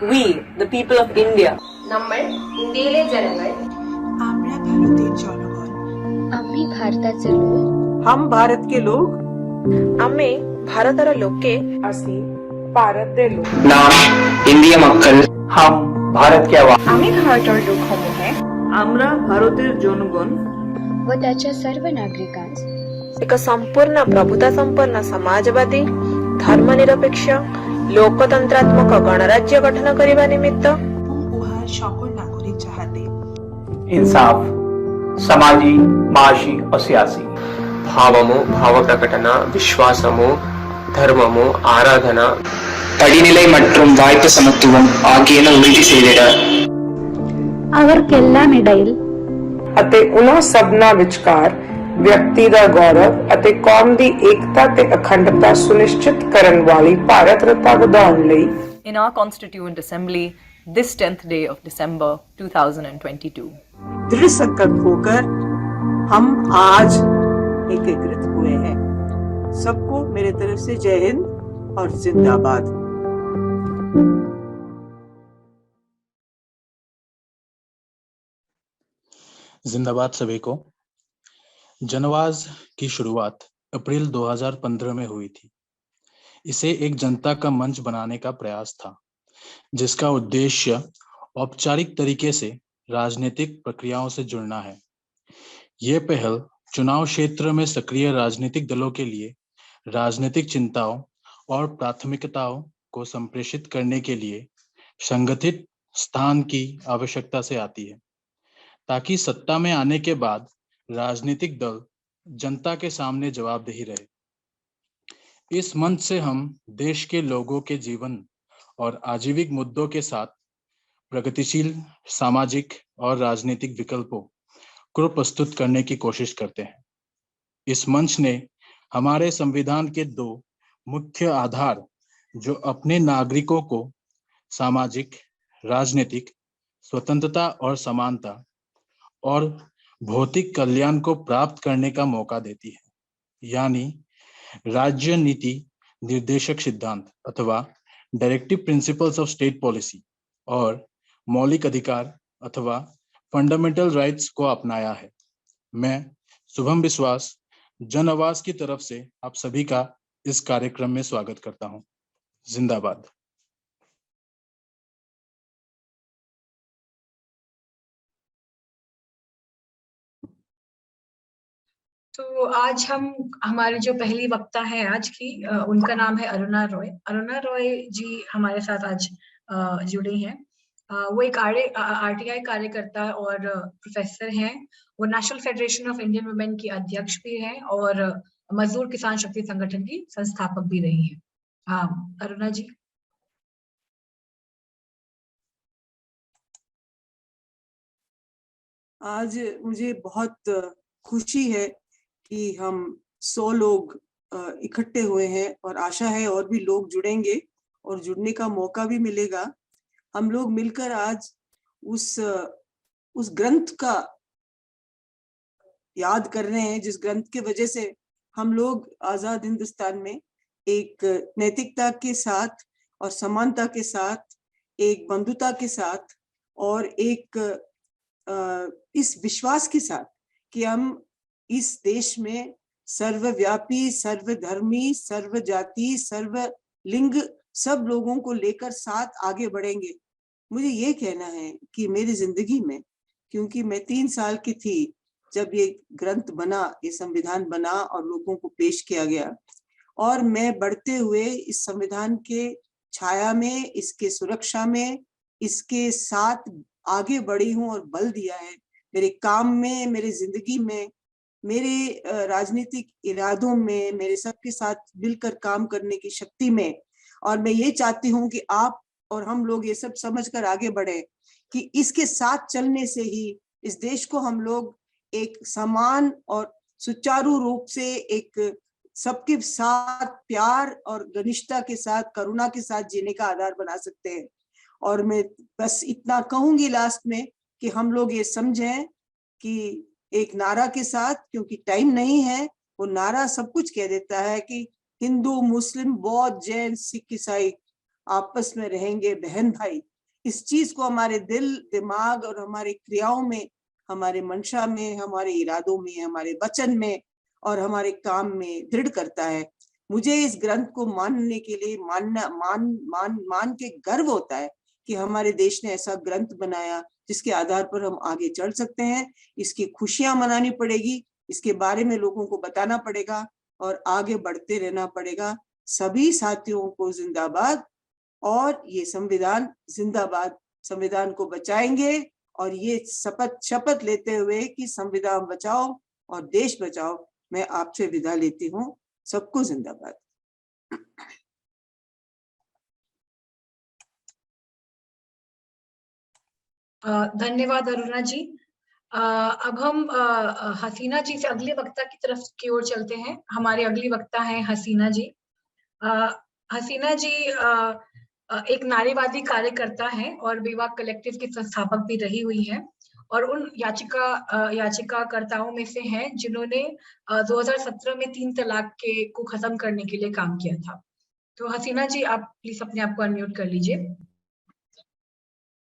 We, the people of India. നമ്മൾ ഇന്ത്യയിലെ ജനങ്ങൾ. আমরা ভারতের জনগণ. आम्ही भारताचे लोक. हम भारत के लोग. आम्ही भारतार लोके. ਅਸੀਂ ਭਾਰਤ ਦੇ ਲੋਕ. नाम इंडिया मक्कल. हम भारत के आवाम. आम्ही भारतार लोकসমূहे. আমরা ভারতের জনগণ व त्याच्या सर्व नागरिकांस एक संपूर्ण प्रभुता संपन्न समाजवादी धर्मनिरपेक्ष लोकतंत्रात्मक गणराज्य गठन करिबा निमित्त উহার সকল নাগরিক চাহাতে इंसाफ समाजी माशी और सियासी భావము భావ ప్రకటన విశ్వాసము ధర్మము ఆరాధన படிநிலை மற்றும் வாய்ப்பு சமத்துவம் ஆகியன உறுதி செய்திட അവർക്കെല്ലാം ഇടയിൽ ਅਤੇ ਉਹਨਾਂ ਸਭਨਾਂ ਵਿਚਕਾਰ ਵਿਅਕਤੀ ਦਾ ਗੌਰਵ ਅਤੇ ਕੌਮ ਦੀ ਏਕਤਾ ਤੇ ਅਖੰਡਤਾ ਸੁਨਿਸ਼ਚਿਤ ਕਰਨ ਵਾਲੀ ਭਾਰਤ-ਰਤਾ ਵਧਾਉਣ ਲਈ in our Constituent Assembly this 10th day of December 2022. दृढ़ संकल्प होकर हम आज एकीकृत हुए हैं। सबको मेरे तरफ से जय हिंद और जिंदाबाद। जिंदाबाद सभी को। जनवाज की शुरुआत अप्रैल 2015 में हुई थी। इसे एक जनता का मंच बनाने का प्रयास था, जिसका उद्देश्य औपचारिक तरीके से राजनीतिक प्रक्रियाओं से जुड़ना है। ये पहल चुनाव क्षेत्र में सक्रिय राजनीतिक दलों के लिए राजनीतिक चिंताओं और प्राथमिकताओं को संप्रेषित करने के लिए संगठित स्थान की आवश्यकता से आती है, ताकि सत्ता में आने के बाद राजनीतिक दल जनता के सामने जवाबदेही रहे। इस मंच से हम देश के लोगों के जीवन और आजीविक मुद्दों के साथ प्रगतिशील सामाजिक और राजनीतिक विकल्पों को प्रस्तुत करने की कोशिश करते हैं। इस मंच ने हमारे संविधान के दो मुख्य आधार, जो अपने नागरिकों को सामाजिक राजनीतिक स्वतंत्रता और समानता और भौतिक कल्याण को प्राप्त करने का मौका देती है, यानी राज्य नीति निर्देशक सिद्धांत अथवा directive principles of state policy और मौलिक अधिकार अथवा फंडामेंटल राइट्स को अपनाया है। मैं शुभम विश्वास जन आवाज की तरफ से आप सभी का इस कार्यक्रम में स्वागत करता हूं। जिंदाबाद। तो आज हम हमारे जो पहली वक्ता है आज की, उनका नाम है अरुणा रॉय। अरुणा रॉय जी हमारे साथ आज जुड़ी हैं। वो एक आरटीआई कार्यकर्ता और प्रोफेसर हैं। वो national federation of Indian women की अध्यक्ष भी हैं और मजदूर किसान शक्ति संगठन की संस्थापक भी रही हैं। हाँ अरुणा जी। आज मुझे बहुत खुशी है कि हम 100 लोग इकट्ठे हुए हैं और आशा है और भी लोग जुड़ेंगे और जुड़ने का मौका भी मिलेगा। हम लोग मिलकर आज उस ग्रंथ का याद कर रहे हैं, जिस ग्रंथ के वजह से हम लोग आजाद हिंदुस्तान में एक नैतिकता के साथ और समानता के साथ, एक बंधुता के साथ और एक इस विश्वास के साथ कि हम इस देश में सर्वव्यापी, सर्वधर्मी, सर्वजाति, सर्वलिंग सब लोगों को लेकर साथ आगे बढ़ेंगे। मुझे ये कहना है कि मेरी जिंदगी में, क्योंकि मैं 3 साल की थी जब ये ग्रंथ बना, ये संविधान बना और लोगों को पेश किया गया, और मैं बढ़ते हुए इस संविधान के छाया में, इसके सुरक्षा में, इसके साथ आगे बढ़ी हूँ और बल दिया है मेरे काम में, मेरी जिंदगी में। मेरे राजनीतिक इरादों में, मेरे सबके साथ मिलकर काम करने की शक्ति में। और मैं ये चाहती हूँ कि आप और हम लोग ये सब समझकर आगे बढ़े कि इसके साथ चलने से ही इस देश को हम लोग एक समान और सुचारू रूप से एक सबके साथ प्यार और घनिष्ठता के साथ, करुणा के साथ जीने का आधार बना सकते हैं। और मैं बस इतना कहूंगी लास्ट में कि हम लोग ये समझें कि एक नारा के साथ, क्योंकि टाइम नहीं है, वो नारा सब कुछ कह देता है कि हिंदू, मुस्लिम, बौद्ध, जैन, सिख, ईसाई आपस में रहेंगे बहन भाई। इस चीज को हमारे दिल, दिमाग और हमारी क्रियाओं में, हमारे मंशा में, हमारे इरादों में, हमारे वचन में और हमारे काम में दृढ़ करता है। मुझे इस ग्रंथ को मानने के लिए मान के गर्व होता है कि हमारे देश ने ऐसा ग्रंथ बनाया जिसके आधार पर हम आगे चल सकते हैं। इसकी खुशियां मनानी पड़ेगी, इसके बारे में लोगों को बताना पड़ेगा और आगे बढ़ते रहना पड़ेगा। सभी साथियों को जिंदाबाद, और ये संविधान जिंदाबाद। संविधान को बचाएंगे और ये शपथ लेते हुए कि संविधान बचाओ और देश बचाओ, मैं आपसे विदा लेती हूँ। सबको जिंदाबाद। धन्यवाद अरुणा जी। अब हम हसीना जी से अगले वक्ता की तरफ की ओर चलते हैं। हमारे अगली वक्ता हैं हसीना जी। हसीना जी एक नारीवादी कार्यकर्ता हैं और विवाह कलेक्टिव की संस्थापक भी रही हुई हैं और उन याचिकाकर्ताओं में से हैं जिन्होंने 2017 में 3 तलाक को खत्म करने के लिए काम किया था। तो हसीना जी, आप प्लीज अपने आप को अनम्यूट कर लीजिए।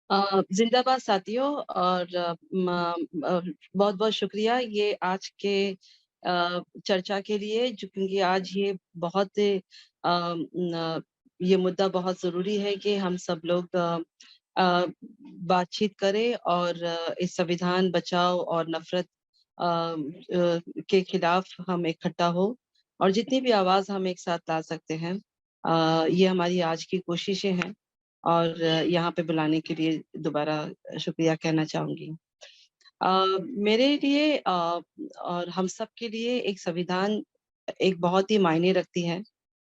जिंदाबाद साथियों, और बहुत बहुत शुक्रिया ये आज के चर्चा के लिए, क्योंकि आज ये बहुत ये मुद्दा बहुत जरूरी है कि हम सब लोग बातचीत करें और इस संविधान बचाओ और नफरत के खिलाफ हम इकट्ठा हो और जितनी भी आवाज हम एक साथ ला सकते हैं, ये हमारी आज की कोशिशें हैं। और यहाँ पे बुलाने के लिए दोबारा शुक्रिया कहना चाहूंगी। मेरे लिए और हम सब के लिए एक संविधान एक बहुत ही मायने रखती है,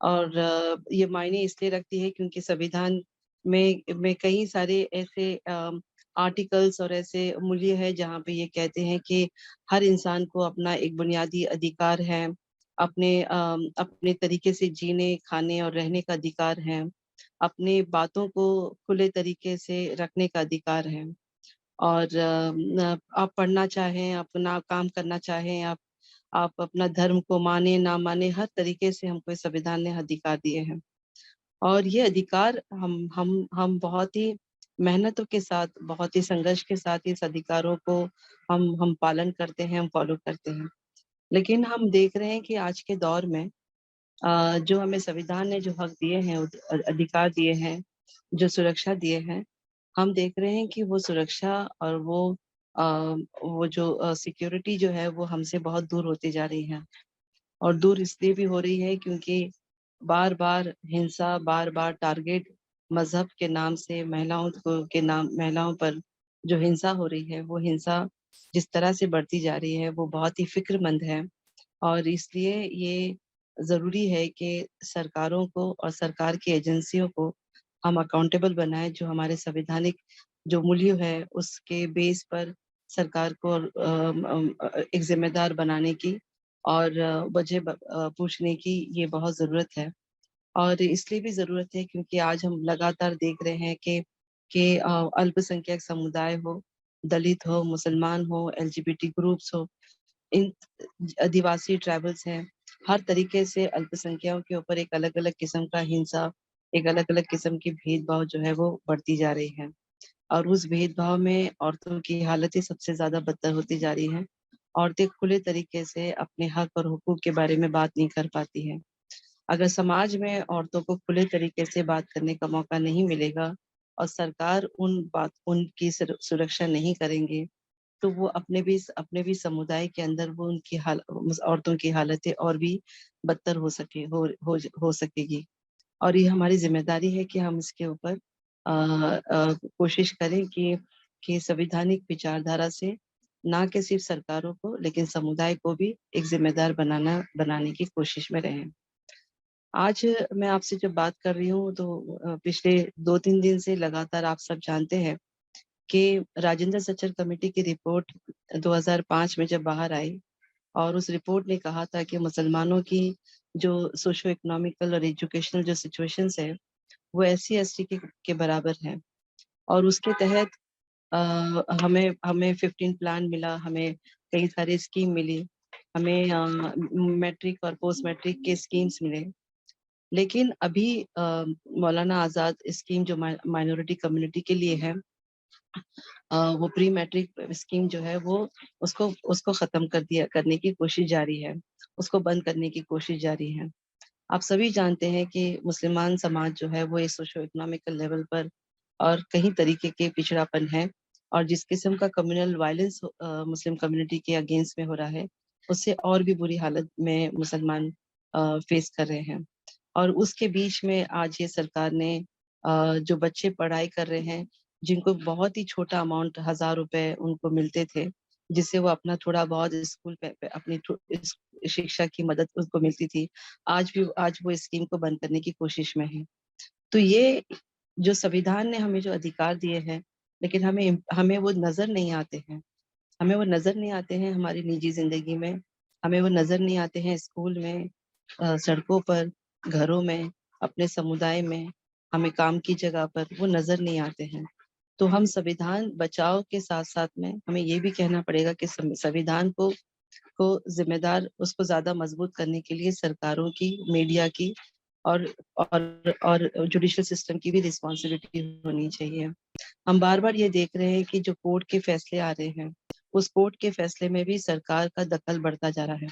और ये मायने इसलिए रखती है क्योंकि संविधान में कई सारे ऐसे आर्टिकल्स और ऐसे मूल्य है जहाँ पे ये कहते हैं कि हर इंसान को अपना एक बुनियादी अधिकार है, अपने तरीके से जीने, खाने और रहने का अधिकार है, अपने बातों को खुले तरीके से रखने का अधिकार है, और आप पढ़ना चाहें, अपना काम करना चाहें, आप अपना धर्म को माने ना माने, हर तरीके से हमको इस संविधान ने अधिकार दिए हैं। और ये अधिकार हम बहुत ही मेहनतों के साथ, बहुत ही संघर्ष के साथ इस अधिकारों को हम पालन करते हैं, हम फॉलो करते हैं। लेकिन हम देख रहे हैं कि आज के दौर में जो हमें संविधान ने जो हक दिए हैं, अधिकार दिए हैं, जो सुरक्षा दिए हैं, हम देख रहे हैं कि वो सुरक्षा और वो जो सिक्योरिटी जो है वो हमसे बहुत दूर होती जा रही है। और दूर इसलिए भी हो रही है क्योंकि बार बार हिंसा, बार बार टारगेट मजहब के नाम से महिलाओं पर जो हिंसा हो रही है, वो हिंसा जिस तरह से बढ़ती जा रही है वो बहुत ही फिक्रमंद है। और इसलिए ये जरूरी है कि सरकारों को और सरकार की एजेंसियों को हम अकाउंटेबल बनाए, जो हमारे संवैधानिक जो मूल्य है उसके बेस पर सरकार को एक जिम्मेदार बनाने की और वजह पूछने की ये बहुत जरूरत है। और इसलिए भी जरूरत है क्योंकि आज हम लगातार देख रहे हैं कि अल्पसंख्यक समुदाय हो, दलित हो, मुसलमान हो, LGBT ग्रुप्स हो, इन आदिवासी ट्राइबल्स हैं, हर तरीके से अल्पसंख्यकों के ऊपर एक अलग अलग किस्म का हिंसा, एक अलग अलग किस्म की भेदभाव जो है वो बढ़ती जा रही है। और उस भेदभाव में औरतों की हालतें सबसे ज्यादा बदतर होती जा रही हैं। औरतें खुले तरीके से अपने हक और हुकूक के बारे में बात नहीं कर पाती हैं। अगर समाज में औरतों को खुले तरीके से बात करने का मौका नहीं मिलेगा और सरकार उनकी सुरक्षा नहीं करेंगे, तो वो अपने भी समुदाय के अंदर वो उनकी औरतों की हालतें और भी बदतर हो सकेगी। और ये हमारी जिम्मेदारी है कि हम इसके ऊपर कोशिश करें कि संवैधानिक विचारधारा से ना कि सिर्फ सरकारों को लेकिन समुदाय को भी एक जिम्मेदार बनाने की कोशिश में रहें। आज मैं आपसे जब बात कर रही हूँ तो पिछले 2-3 दिन से लगातार आप सब जानते हैं कि राजेंद्र सच्चर कमेटी की रिपोर्ट 2005 में जब बाहर आई और उस रिपोर्ट ने कहा था कि मुसलमानों की जो सोशो इकोनॉमिकल और एजुकेशनल जो सिचुएशंस है वो SC/ST के बराबर है और उसके तहत हमें हमें 15 प्लान मिला, हमें कई सारी स्कीम मिली, हमें मैट्रिक और पोस्ट मैट्रिक के स्कीम्स मिले। लेकिन अभी मौलाना आज़ाद स्कीम जो माइनॉरिटी कम्युनिटी के लिए है, वो प्री मैट्रिक स्कीम जो है वो उसको खत्म करने की कोशिश जारी है, उसको बंद करने की कोशिश जारी है। आप सभी जानते हैं कि मुसलमान समाज जो है वो इस सोशो इकोनॉमिकल लेवल पर और कई तरीके के पिछड़ापन है और जिस किस्म का कम्युनल वायलेंस मुस्लिम कम्युनिटी के अगेंस्ट में हो रहा है, उससे और भी बुरी हालत में मुसलमान फेस कर रहे हैं। और उसके बीच में आज ये सरकार ने जो बच्चे पढ़ाई कर रहे हैं, जिनको बहुत ही छोटा अमाउंट 1000 रुपए उनको मिलते थे, जिससे वो अपना थोड़ा बहुत स्कूल पे अपनी शिक्षा की मदद उनको मिलती थी, आज वो स्कीम को बंद करने की कोशिश में है। तो ये जो संविधान ने हमें जो अधिकार दिए हैं, लेकिन हमें वो नजर नहीं आते हैं। हमें वो नजर नहीं आते हैं हमारी निजी जिंदगी में, हमें वो नजर नहीं आते हैं स्कूल में, सड़कों पर, घरों में, अपने समुदाय में, हमें काम की जगह पर वो नजर नहीं आते हैं। तो हम संविधान बचाव के साथ साथ में हमें ये भी कहना पड़ेगा कि संविधान को जिम्मेदार उसको ज्यादा मजबूत करने के लिए सरकारों की, मीडिया की और जुडिशियल सिस्टम की भी रिस्पॉन्सिबिलिटी होनी चाहिए। हम बार-बार ये देख रहे हैं कि जो कोर्ट के फैसले आ रहे हैं, उस कोर्ट के फैसले में भी सरकार का दखल बढ़ता जा रहा है।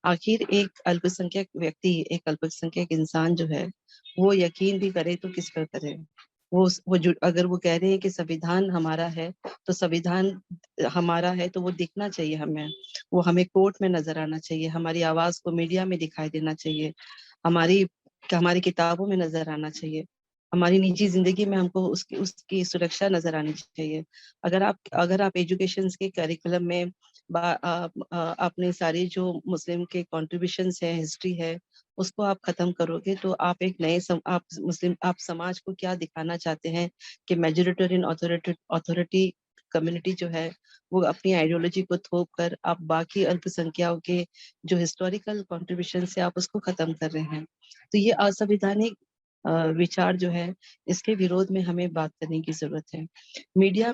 आखिर एक अल्पसंख्यक व्यक्ति, एक अल्पसंख्यक इंसान जो है, वो यकीन भी करे तो किस पर करे? अगर वो कह रहे हैं कि संविधान हमारा है, तो संविधान हमारा है तो वो दिखना चाहिए हमें। वो हमें कोर्ट में नज़र आना चाहिए, हमारी आवाज़ को मीडिया में दिखाई देना चाहिए, हमारी किताबों में नज़र आना चाहिए। हमारी निजी ज़िंदगी में हमको उसकी सुरक्षा नज़र आनी चाहिए। अगर आप एजुकेशन के करिकुलम में अपने सारी जो मुस्लिम के कॉन्ट्रिब्यूशंस है, हिस्ट्री है, उसको आप खत्म करोगे तो आप एक नए आप समाज को क्या दिखाना चाहते हैं कि मेजॉरिटेरियन अथॉरिटी कम्युनिटी जो है वो अपनी आइडियोलॉजी को थोप कर आप बाकी अल्पसंख्यकों के जो हिस्टोरिकल कॉन्ट्रिब्यूशन है आप उसको खत्म कर रहे हैं। तो ये असंवैधानिक विचार जो है इसके विरोध में हमें बात करने की जरूरत है। मीडिया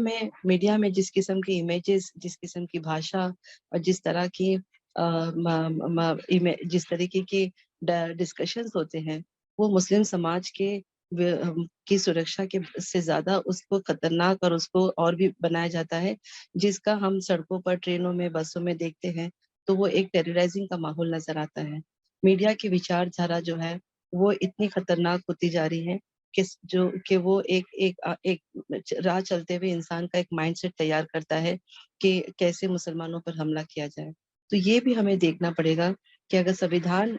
में जिस किस्म की इमेजेस, जिस किस्म की भाषा और जिस तरह की जिस तरीके के डिस्कशंस होते हैं, वो मुस्लिम समाज की सुरक्षा के से ज्यादा उसको खतरनाक और उसको और भी बनाया जाता है, जिसका हम सड़कों पर, ट्रेनों में, बसों में देखते हैं तो वो एक टेरराइजिंग का माहौल नजर आता है। मीडिया की विचारधारा जो है वो इतनी खतरनाक होती जा रही है कि वो एक राह चलते हुए इंसान का एक माइंडसेट तैयार करता है कि कैसे मुसलमानों पर हमला किया जाए। तो ये भी हमें देखना पड़ेगा कि अगर संविधान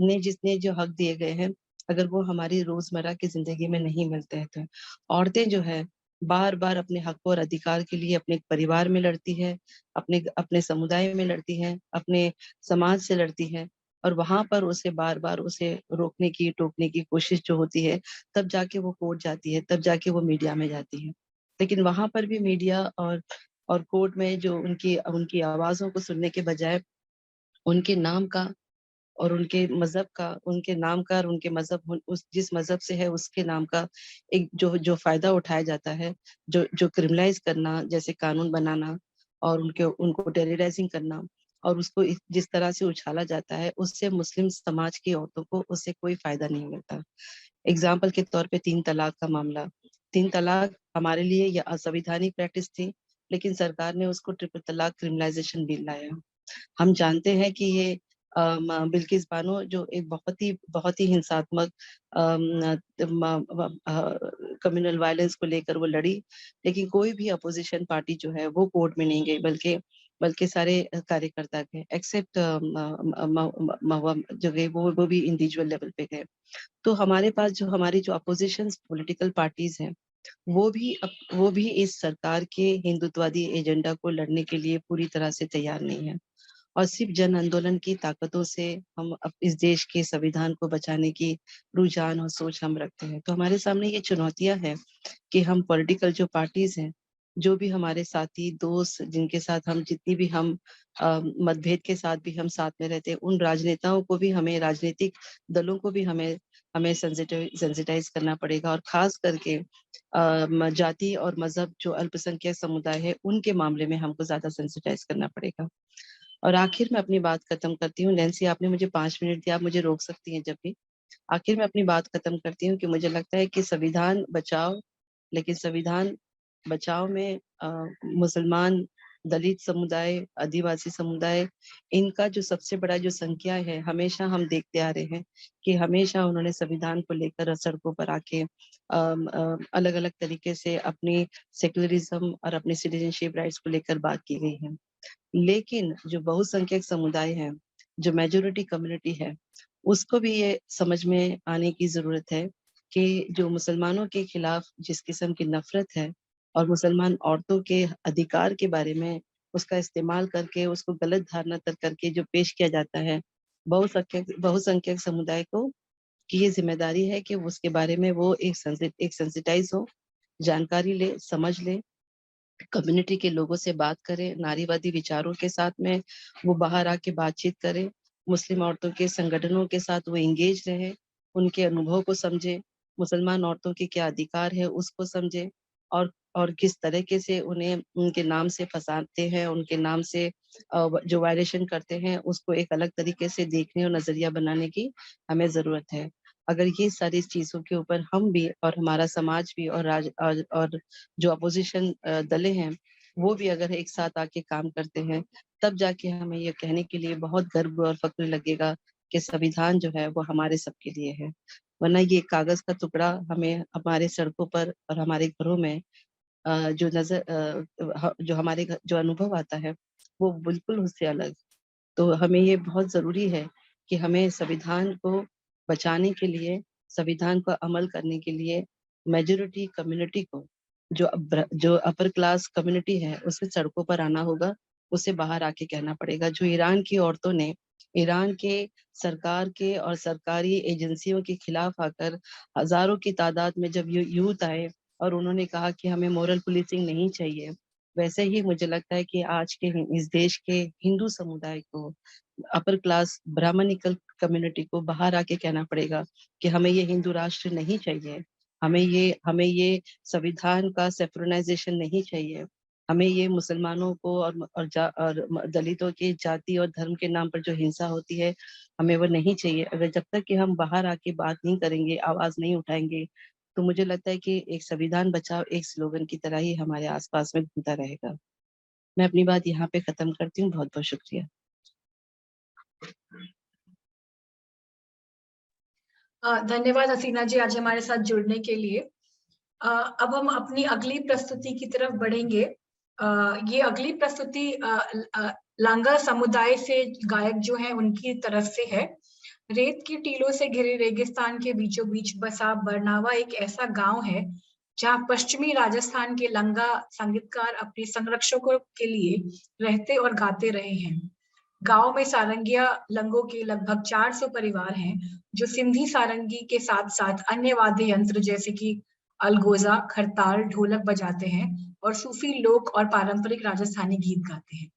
ने जितने जो हक दिए गए हैं, अगर वो हमारी रोजमर्रा की जिंदगी में नहीं मिलते हैं तो औरतें जो है बार बार अपने हक और अधिकार के लिए अपने परिवार में लड़ती है, अपने समुदाय में लड़ती है, अपने समाज से लड़ती है और वहां पर उसे बार बार उसे रोकने की, टोकने की कोशिश जो होती है, तब जाके वो कोर्ट जाती है, तब जाके वो मीडिया में जाती है। लेकिन वहां पर भी मीडिया और कोर्ट में जो उनकी आवाजों को सुनने के बजाय उनके नाम का और उनके मजहब का, उनके नाम का और उनके मजहब, उस जिस मजहब से है उसके नाम का एक जो फायदा उठाया जाता है, जो क्रिमिनलाइज करना, जैसे कानून बनाना और उनको टेरराइजिंग करना और उसको जिस तरह से उछाला जाता है, उससे मुस्लिम समाज की औरतों को उससे कोई फायदा नहीं मिलता। एग्जाम्पल के तौर पे 3 तलाक का मामला। 3 तलाक हमारे लिए यह असंवैधानिक प्रैक्टिस थी, लेकिन सरकार ने उसको ट्रिपल तलाक क्रिमिनलाइजेशन बिल लाया। हम जानते हैं कि ये बिल्किस बानो जो एक बहुत ही हिंसात्मक कम्युनल वायलेंस को लेकर वो लड़ी, लेकिन कोई भी अपोजिशन पार्टी जो है वो कोर्ट में नहीं गई, बल्कि सारे कार्यकर्ता गए, एक्सेप्ट जो गए वो भी इंडिविजुअल लेवल पे गए। तो हमारे पास हमारी जो अपोजिशन पॉलिटिकल पार्टीज हैं, वो भी इस सरकार के हिंदुत्ववादी एजेंडा को लड़ने के लिए पूरी तरह से तैयार नहीं है। और सिर्फ जन आंदोलन की ताकतों से हम इस देश के संविधान को बचाने की रुझान और सोच हम रखते हैं। तो हमारे सामने ये चुनौतियां हैं कि हम पॉलिटिकल जो पार्टीज हैं, जो भी हमारे साथी दोस्त जिनके साथ हम जितनी भी हम मतभेद के साथ भी हम साथ में रहते हैं, उन राजनेताओं को भी हमें, राजनीतिक दलों को भी हमें सेंसिटाइज करना पड़ेगा। और खास करके जाति और मजहब जो अल्पसंख्यक समुदाय है उनके मामले में हमको ज्यादा सेंसिटाइज करना पड़ेगा। और आखिर में अपनी बात खत्म करती हूँ। नैन्सी, आपने मुझे 5 मिनट दिया, आप मुझे रोक सकती हैं जब भी। आखिर में अपनी बात खत्म करती हूँ कि मुझे लगता है कि संविधान बचाओ, लेकिन संविधान बचाओ में मुसलमान, दलित समुदाय, आदिवासी समुदाय, इनका जो सबसे बड़ा जो संख्या है, हमेशा हम देखते आ रहे हैं कि हमेशा उन्होंने संविधान को लेकर सड़कों पर आके अलग अलग तरीके से अपनी सेक्युलरिज्म और अपनी सिटीजनशिप राइट्स को लेकर बात की गई है। लेकिन जो बहुसंख्यक समुदाय है, जो मेजोरिटी कम्युनिटी है, उसको भी ये समझ में आने की जरूरत है कि जो मुसलमानों के खिलाफ जिस किस्म की नफरत है और मुसलमान औरतों के अधिकार के बारे में उसका इस्तेमाल करके, उसको गलत धारणा तक करके जो पेश किया जाता है बहुसंख्यक समुदाय को, कि ये जिम्मेदारी है कि उसके बारे में वो एक सेंसिटाइज हो, जानकारी ले, समझ ले, कम्युनिटी के लोगों से बात करे, नारीवादी विचारों के साथ में वो बाहर आके बातचीत करे, मुस्लिम औरतों के संगठनों के साथ वो इंगेज रहे, उनके अनुभव को समझे, मुसलमान औरतों के क्या अधिकार है उसको समझे, और किस तरीके से उन्हें उनके नाम से फंसाते हैं, उनके नाम से जो वायलेशन करते हैं उसको एक अलग तरीके से देखने और नजरिया बनाने की हमें जरूरत है। अगर ये सारी चीजों के ऊपर हम भी और हमारा समाज भी और जो अपोजिशन दलें हैं वो भी अगर एक साथ आके काम करते हैं, तब जाके हमें ये कहने के लिए बहुत गर्व और फक्र लगेगा कि संविधान जो है वो हमारे सबके लिए है। वरना ये कागज का टुकड़ा हमें हमारे सड़कों पर और हमारे घरों में जो हमारे जो अनुभव आता है वो बिल्कुल उससे अलग। तो हमें ये बहुत जरूरी है कि हमें संविधान को बचाने के लिए, संविधान को अमल करने के लिए मेजॉरिटी कम्युनिटी को, जो अपर क्लास कम्युनिटी है, उसे सड़कों पर आना होगा, उसे बाहर आके कहना पड़ेगा। जो ईरान की औरतों ने ईरान के सरकार के और सरकारी एजेंसियों के खिलाफ आकर हजारों की तादाद में जब यूथ आए और उन्होंने कहा कि हमें मोरल पुलिसिंग नहीं चाहिए, वैसे ही मुझे लगता है कि आज के इस देश के हिंदू समुदाय को, अपर क्लास ब्राह्मणिकल कम्युनिटी को बाहर आके कहना पड़ेगा कि हमें ये हिंदू राष्ट्र नहीं चाहिए, हमें ये संविधान का सेक्युलराइजेशन नहीं चाहिए, हमें ये मुसलमानों को और दलितों के जाति और धर्म के नाम पर जो हिंसा होती है हमें वो नहीं चाहिए। अगर जब तक कि हम बाहर आके बात नहीं करेंगे, आवाज नहीं उठाएंगे, तो मुझे लगता है कि एक संविधान बचाओ एक स्लोगन की तरह ही हमारे आसपास में घूमता रहेगा। मैं अपनी बात यहाँ पे खत्म करती हूँ। बहुत बहुत शुक्रिया। धन्यवाद हसीना जी आज हमारे साथ जुड़ने के लिए। अब हम अपनी अगली प्रस्तुति की तरफ बढ़ेंगे। ये अगली प्रस्तुति लांगा समुदाय से गायक जो है उनकी तरफ से है। रेत की टीलों से घिरे रेगिस्तान के बीचों बीच बसा बरनावा एक ऐसा गांव है जहां पश्चिमी राजस्थान के लंगा संगीतकार अपने संरक्षकों के लिए रहते और गाते रहे हैं। गांव में सारंगिया लंगों के लगभग 400 परिवार हैं जो सिंधी सारंगी के साथ साथ अन्य वाद्य यंत्र जैसे कि अलगोजा, खरताल, ढोलक बजाते हैं और सूफी लोक और पारंपरिक राजस्थानी गीत गाते हैं।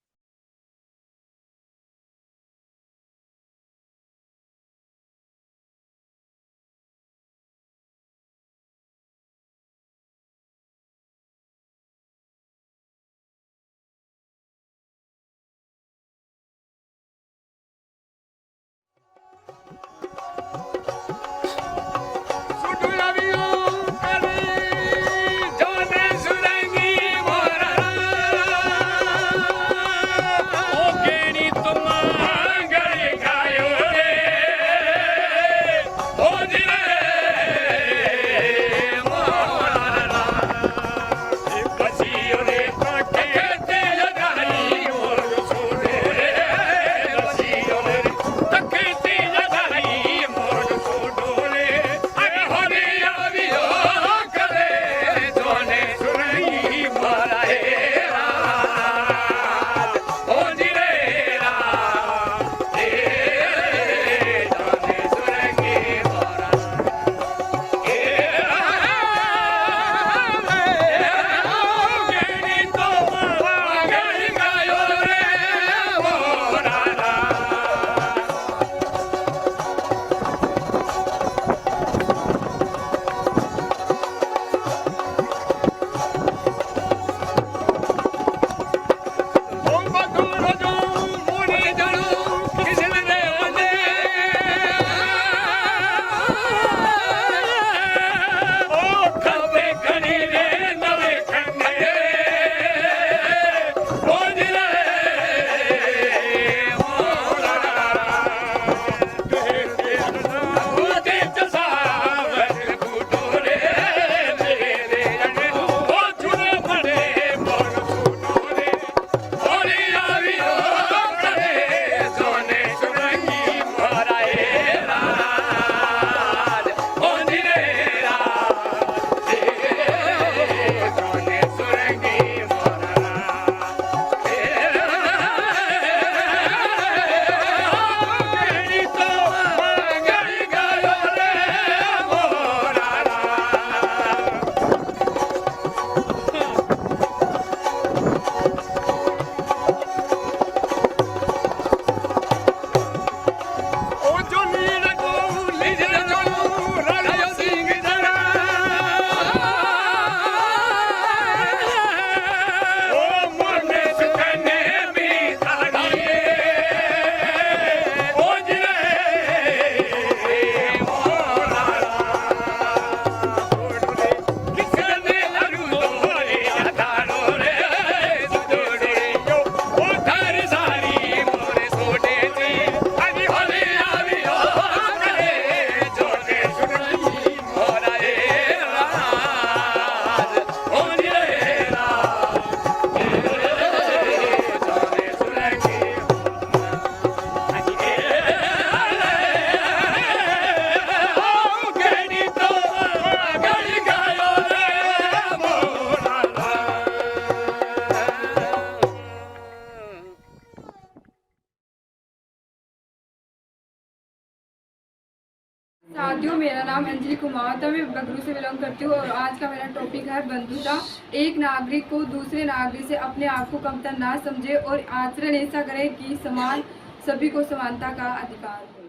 करती हूँ। मेरा नाम अंजलि कुमावत है, मैं बगरू से बिलोंग करती हूँ और आज का मेरा टॉपिक है बंधुता। एक नागरिक को दूसरे नागरिक से अपने आप को कमतर ना समझे और आचरण ऐसा करे कि समान सभी को समानता का अधिकार हो।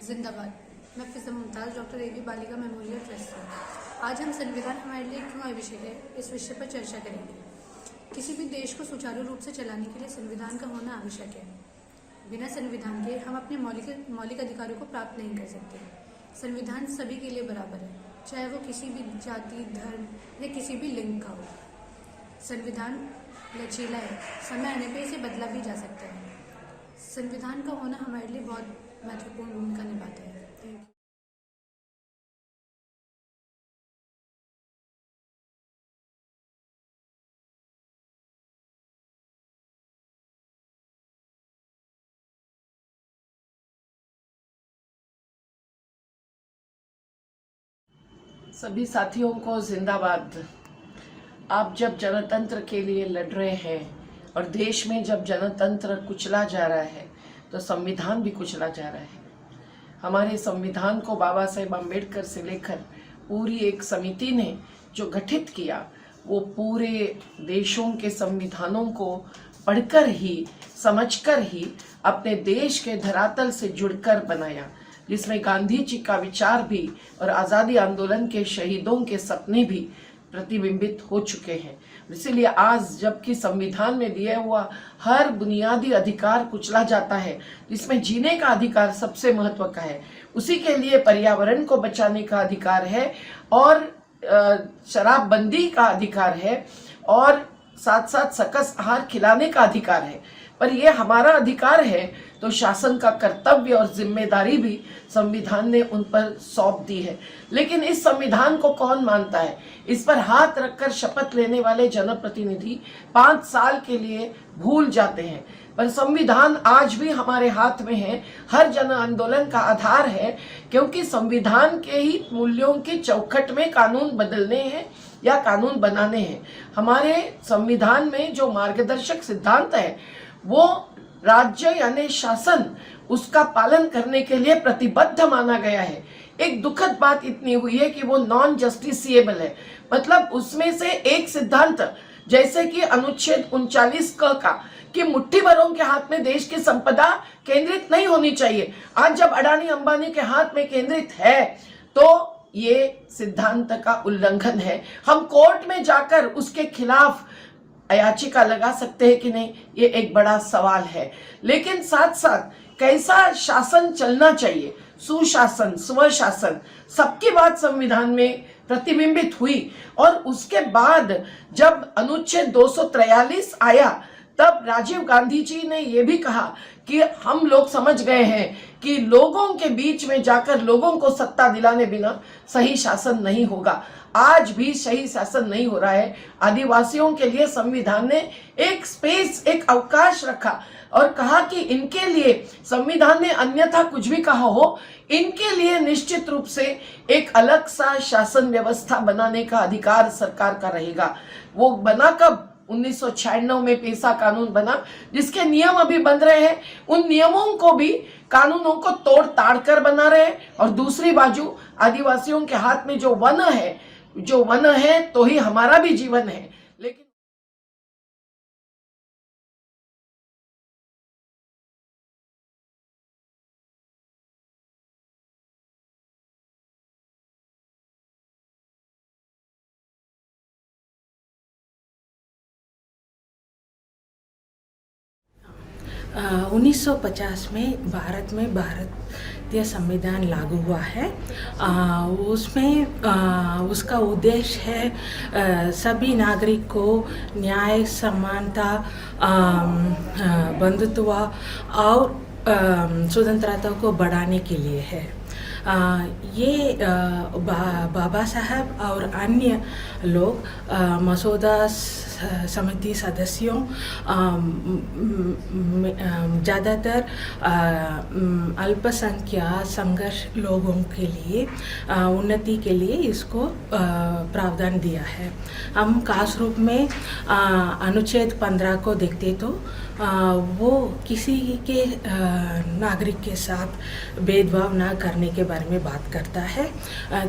जिंदाबाद। मैं फिजा मुमताज़ डॉक्टर ए बी बालिका मेमोरियल ट्रस्ट से। आज हम संविधान हमारे लिए क्यों आवश्यक है इस विषय पर चर्चा करेंगे। किसी भी देश को सुचारू रूप से चलाने के लिए संविधान का होना आवश्यक है। बिना संविधान के हम अपने मौलिक अधिकारों को प्राप्त नहीं कर सकते। संविधान सभी के लिए बराबर है, चाहे वो किसी भी जाति, धर्म या किसी भी लिंग का हो। संविधान लचीला है, समय आने पर इसे बदला भी जा सकता है। संविधान का होना हमारे लिए बहुत महत्वपूर्ण भूमिका निभाता है। Thank you. सभी साथियों को जिंदाबाद। आप जब जनतंत्र के लिए लड़ रहे हैं और देश में जब जनतंत्र कुचला जा रहा है तो संविधान भी कुचला जा रहा है। हमारे संविधान को बाबा साहेब अम्बेडकर से लेकर पूरी एक समिति ने जो गठित किया, वो पूरे देशों के संविधानों को पढ़कर ही, समझकर ही अपने देश के धरातल से जुड़कर बनाया, जिसमें गांधी जी का विचार भी और आज़ादी आंदोलन के शहीदों के सपने भी प्रतिबिंबित हो चुके हैं। इसीलिए आज जबकि संविधान में दिया हुआ हर बुनियादी अधिकार कुचला जाता है, जिसमें जीने का अधिकार सबसे महत्व का है, उसी के लिए पर्यावरण को बचाने का अधिकार है और शराबबंदी का अधिकार है और साथ साथ सकस आहार खिलाने का अधिकार है। पर यह हमारा अधिकार है तो शासन का कर्तव्य और जिम्मेदारी भी संविधान ने उन पर सौंप दी है। लेकिन इस संविधान को कौन मानता है? इस पर हाथ रखकर शपथ लेने वाले जनप्रतिनिधि 5 साल के लिए भूल जाते हैं। पर संविधान आज भी हमारे हाथ में है, हर जन आंदोलन का आधार है, क्योंकि संविधान के ही मूल्यों की चौखट में कानून बदलने हैं या कानून बनाने हैं। हमारे संविधान में जो मार्गदर्शक सिद्धांत है वो राज्य यानी शासन उसका पालन करने के लिए प्रतिबद्ध माना गया है। एक दुखद बात इतनी हुई है कि वो नॉन जस्टिसिएबल है, मतलब उसमें से एक सिद्धांत जैसे कि अनुच्छेद 39 का कि मुट्ठी भरों के हाथ में देश की संपदा केंद्रित नहीं होनी चाहिए, आज जब अडानी अंबानी के हाथ में केंद्रित है तो ये सिद्धांत का उल्लंघन है। हम कोर्ट में जाकर उसके खिलाफ याचिका लगा सकते हैं कि नहीं, ये एक बड़ा सवाल है। लेकिन साथ साथ कैसा शासन चलना चाहिए, सुशासन, स्वशासन, सबकी बात संविधान में प्रतिबिंबित हुई। और उसके बाद जब अनुच्छेद 243 आया तब राजीव गांधी जी ने यह भी कहा कि हम लोग समझ गए हैं कि लोगों के बीच में जाकर लोगों को सत्ता दिलाने बिना सही शासन नहीं होगा। आज भी सही शासन नहीं हो रहा है। आदिवासियों के लिए संविधान ने एक स्पेस, एक अवकाश रखा और कहा कि इनके लिए संविधान ने अन्यथा कुछ भी कहा हो, इनके लिए निश्चित रूप से एक अलग सा शासन व्यवस्था बनाने का अधिकार सरकार का रहेगा। वो बना कब? 1996 में पेशा कानून बना, जिसके नियम अभी बन रहे हैं। उन नियमों को भी, कानूनों को तोड़ ताड़ कर बना रहे हैं। और दूसरी बाजू आदिवासियों के हाथ में जो वन है तो ही हमारा भी जीवन है। लेकिन uh, 1950 में भारतीय संविधान लागू हुआ है। उसमें उसका उद्देश्य है सभी नागरिक को न्याय, समानता, बंधुत्व और स्वतंत्रता को बढ़ाने के लिए है। ये बाबा साहब और अन्य लोग मसौदा समिति सदस्यों ज़्यादातर अल्पसंख्यक संघर्ष लोगों के लिए उन्नति के लिए इसको प्रावधान दिया है। हम खास रूप में अनुच्छेद 15 को देखते तो वो किसी के नागरिक के साथ भेदभाव ना करने के बारे में बात करता है।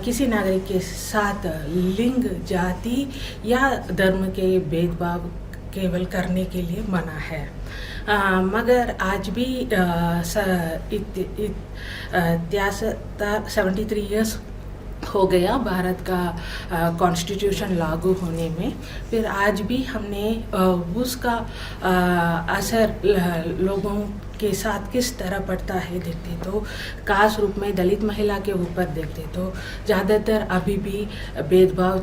किसी नागरिक के साथ लिंग, जाति या धर्म के भेदभाव केवल करने के लिए मना है। मगर आज भी 73 इयर्स हो गया भारत का कॉन्स्टिट्यूशन लागू होने में, फिर आज भी हमने उसका असर लोगों के साथ किस तरह पड़ता है देखते तो खास रूप में दलित महिला के ऊपर देखते तो ज़्यादातर अभी भी भेदभाव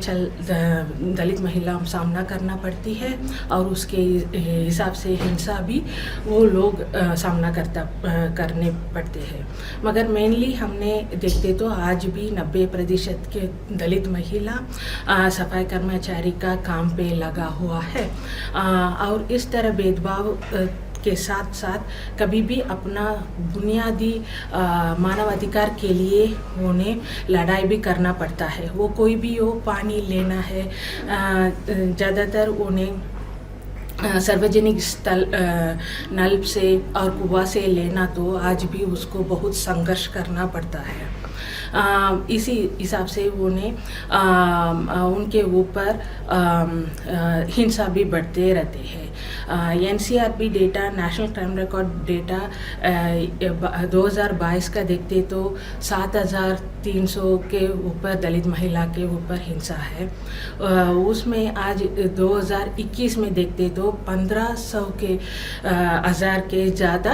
दलित महिला सामना करना पड़ती है और उसके हिसाब से हिंसा भी वो लोग सामना करने पड़ते हैं। मगर मेनली हमने देखते तो आज भी 90% के दलित महिला सफाई कर्मचारी का काम पे लगा हुआ है और इस तरह भेदभाव के साथ साथ कभी भी अपना बुनियादी मानवाधिकार के लिए उन्हें लड़ाई भी करना पड़ता है। वो कोई भी हो, पानी लेना है, ज़्यादातर उन्हें सार्वजनिक स्थल नल से और कुआं से लेना तो आज भी उसको बहुत संघर्ष करना पड़ता है। इसी हिसाब से उन्हें उनके ऊपर हिंसा भी बढ़ते रहते हैं। NCRP data, national crime record data 2022 का देखते तो 7300 के ऊपर दलित महिला के ऊपर हिंसा है। उसमें आज 2021 में देखते तो 1500 के 1000 के ज़्यादा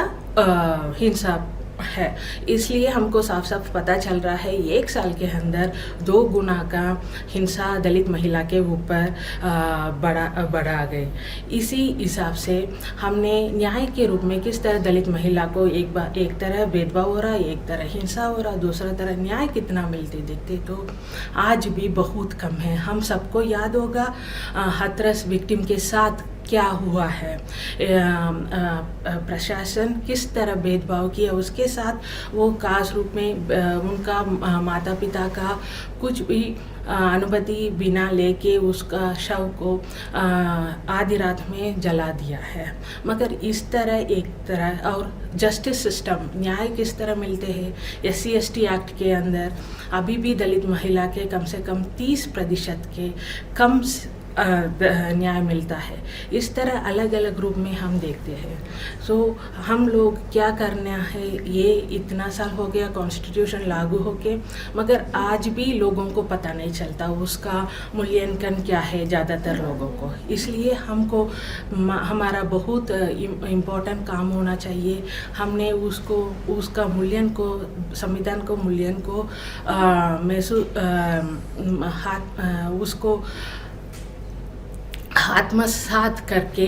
हिंसा है। इसलिए हमको साफ साफ पता चल रहा है एक साल के अंदर 2 गुना का हिंसा दलित महिला के ऊपर बढ़ा गए। इसी हिसाब से हमने न्याय के रूप में किस तरह दलित महिला को एक तरह भेदभाव हो रहा, एक तरह हिंसा हो रहा, दूसरा तरह न्याय कितना मिलते देखते तो आज भी बहुत कम है। हम सबको याद होगा हाथरस विक्टिम के साथ क्या हुआ है, प्रशासन किस तरह भेदभाव किया उसके साथ। वो खास रूप में उनका माता पिता का कुछ भी अनुमति बिना लेके उसका शव को आधी रात में जला दिया है। मगर इस तरह एक तरह और जस्टिस सिस्टम न्याय किस तरह मिलते हैं, SC/ST एक्ट के अंदर अभी भी दलित महिला के कम से कम 30% के कम न्याय मिलता है। इस तरह अलग अलग रूप में हम देखते हैं। सो हम लोग क्या करना है, ये इतना साल हो गया कॉन्स्टिट्यूशन लागू होके, मगर आज भी लोगों को पता नहीं चलता उसका मूल्यांकन क्या है ज़्यादातर लोगों को। इसलिए हमको हमारा बहुत इम्पोर्टेंट काम होना चाहिए। हमने उसका मूल्यांकन को, संविधान को मूल्यांकन को उसको आत्मसात करके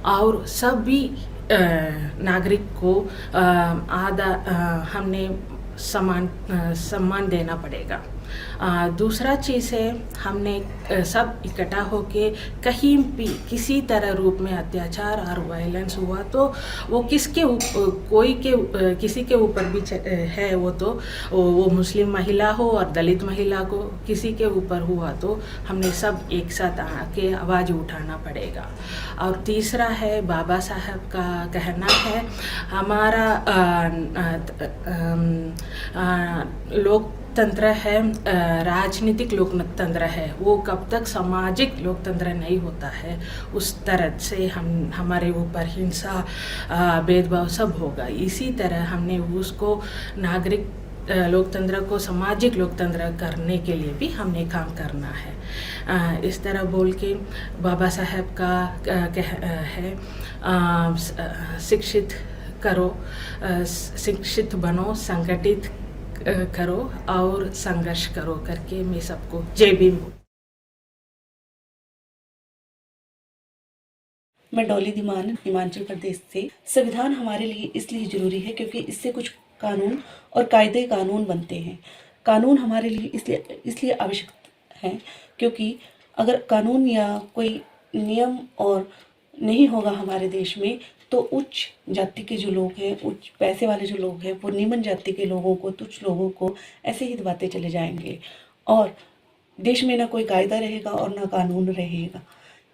और सभी नागरिक को हमने सम्मान देना पड़ेगा। दूसरा चीज़ है हमने सब इकट्ठा होके कहीं भी किसी तरह रूप में अत्याचार और वायलेंस हुआ तो वो किसी के ऊपर भी है, वो मुस्लिम महिला हो और दलित महिला को किसी के ऊपर हुआ तो हमने सब एक साथ आके आवाज़ उठाना पड़ेगा। और तीसरा है बाबा साहब का कहना है हमारा लोकतंत्र है, राजनीतिक लोकतंत्र है, वो कब तक सामाजिक लोकतंत्र नहीं होता है उस तरह से हमारे ऊपर हिंसा भेदभाव सब होगा। इसी तरह हमने उसको नागरिक लोकतंत्र को सामाजिक लोकतंत्र करने के लिए भी हमने काम करना है। इस तरह बोल के बाबा साहब का है शिक्षित करो, शिक्षित बनो, संगठित करो और संघर्ष करो करके मैं सबको जय भीम। मैं डॉली धीमान हिमाचल प्रदेश से। संविधान हमारे लिए इसलिए ज़रूरी है क्योंकि इससे कुछ कानून और कायदे कानून बनते हैं। कानून हमारे लिए इसलिए आवश्यक है क्योंकि अगर कानून या कोई नियम और नहीं होगा हमारे देश में, तो उच्च जाति के जो लोग हैं, उच्च पैसे वाले जो लोग हैं, वो निम्न जाति के लोगों को, तुच्छ लोगों को ऐसे ही दबाते चले जाएंगे और देश में ना कोई कायदा रहेगा और ना कानून रहेगा।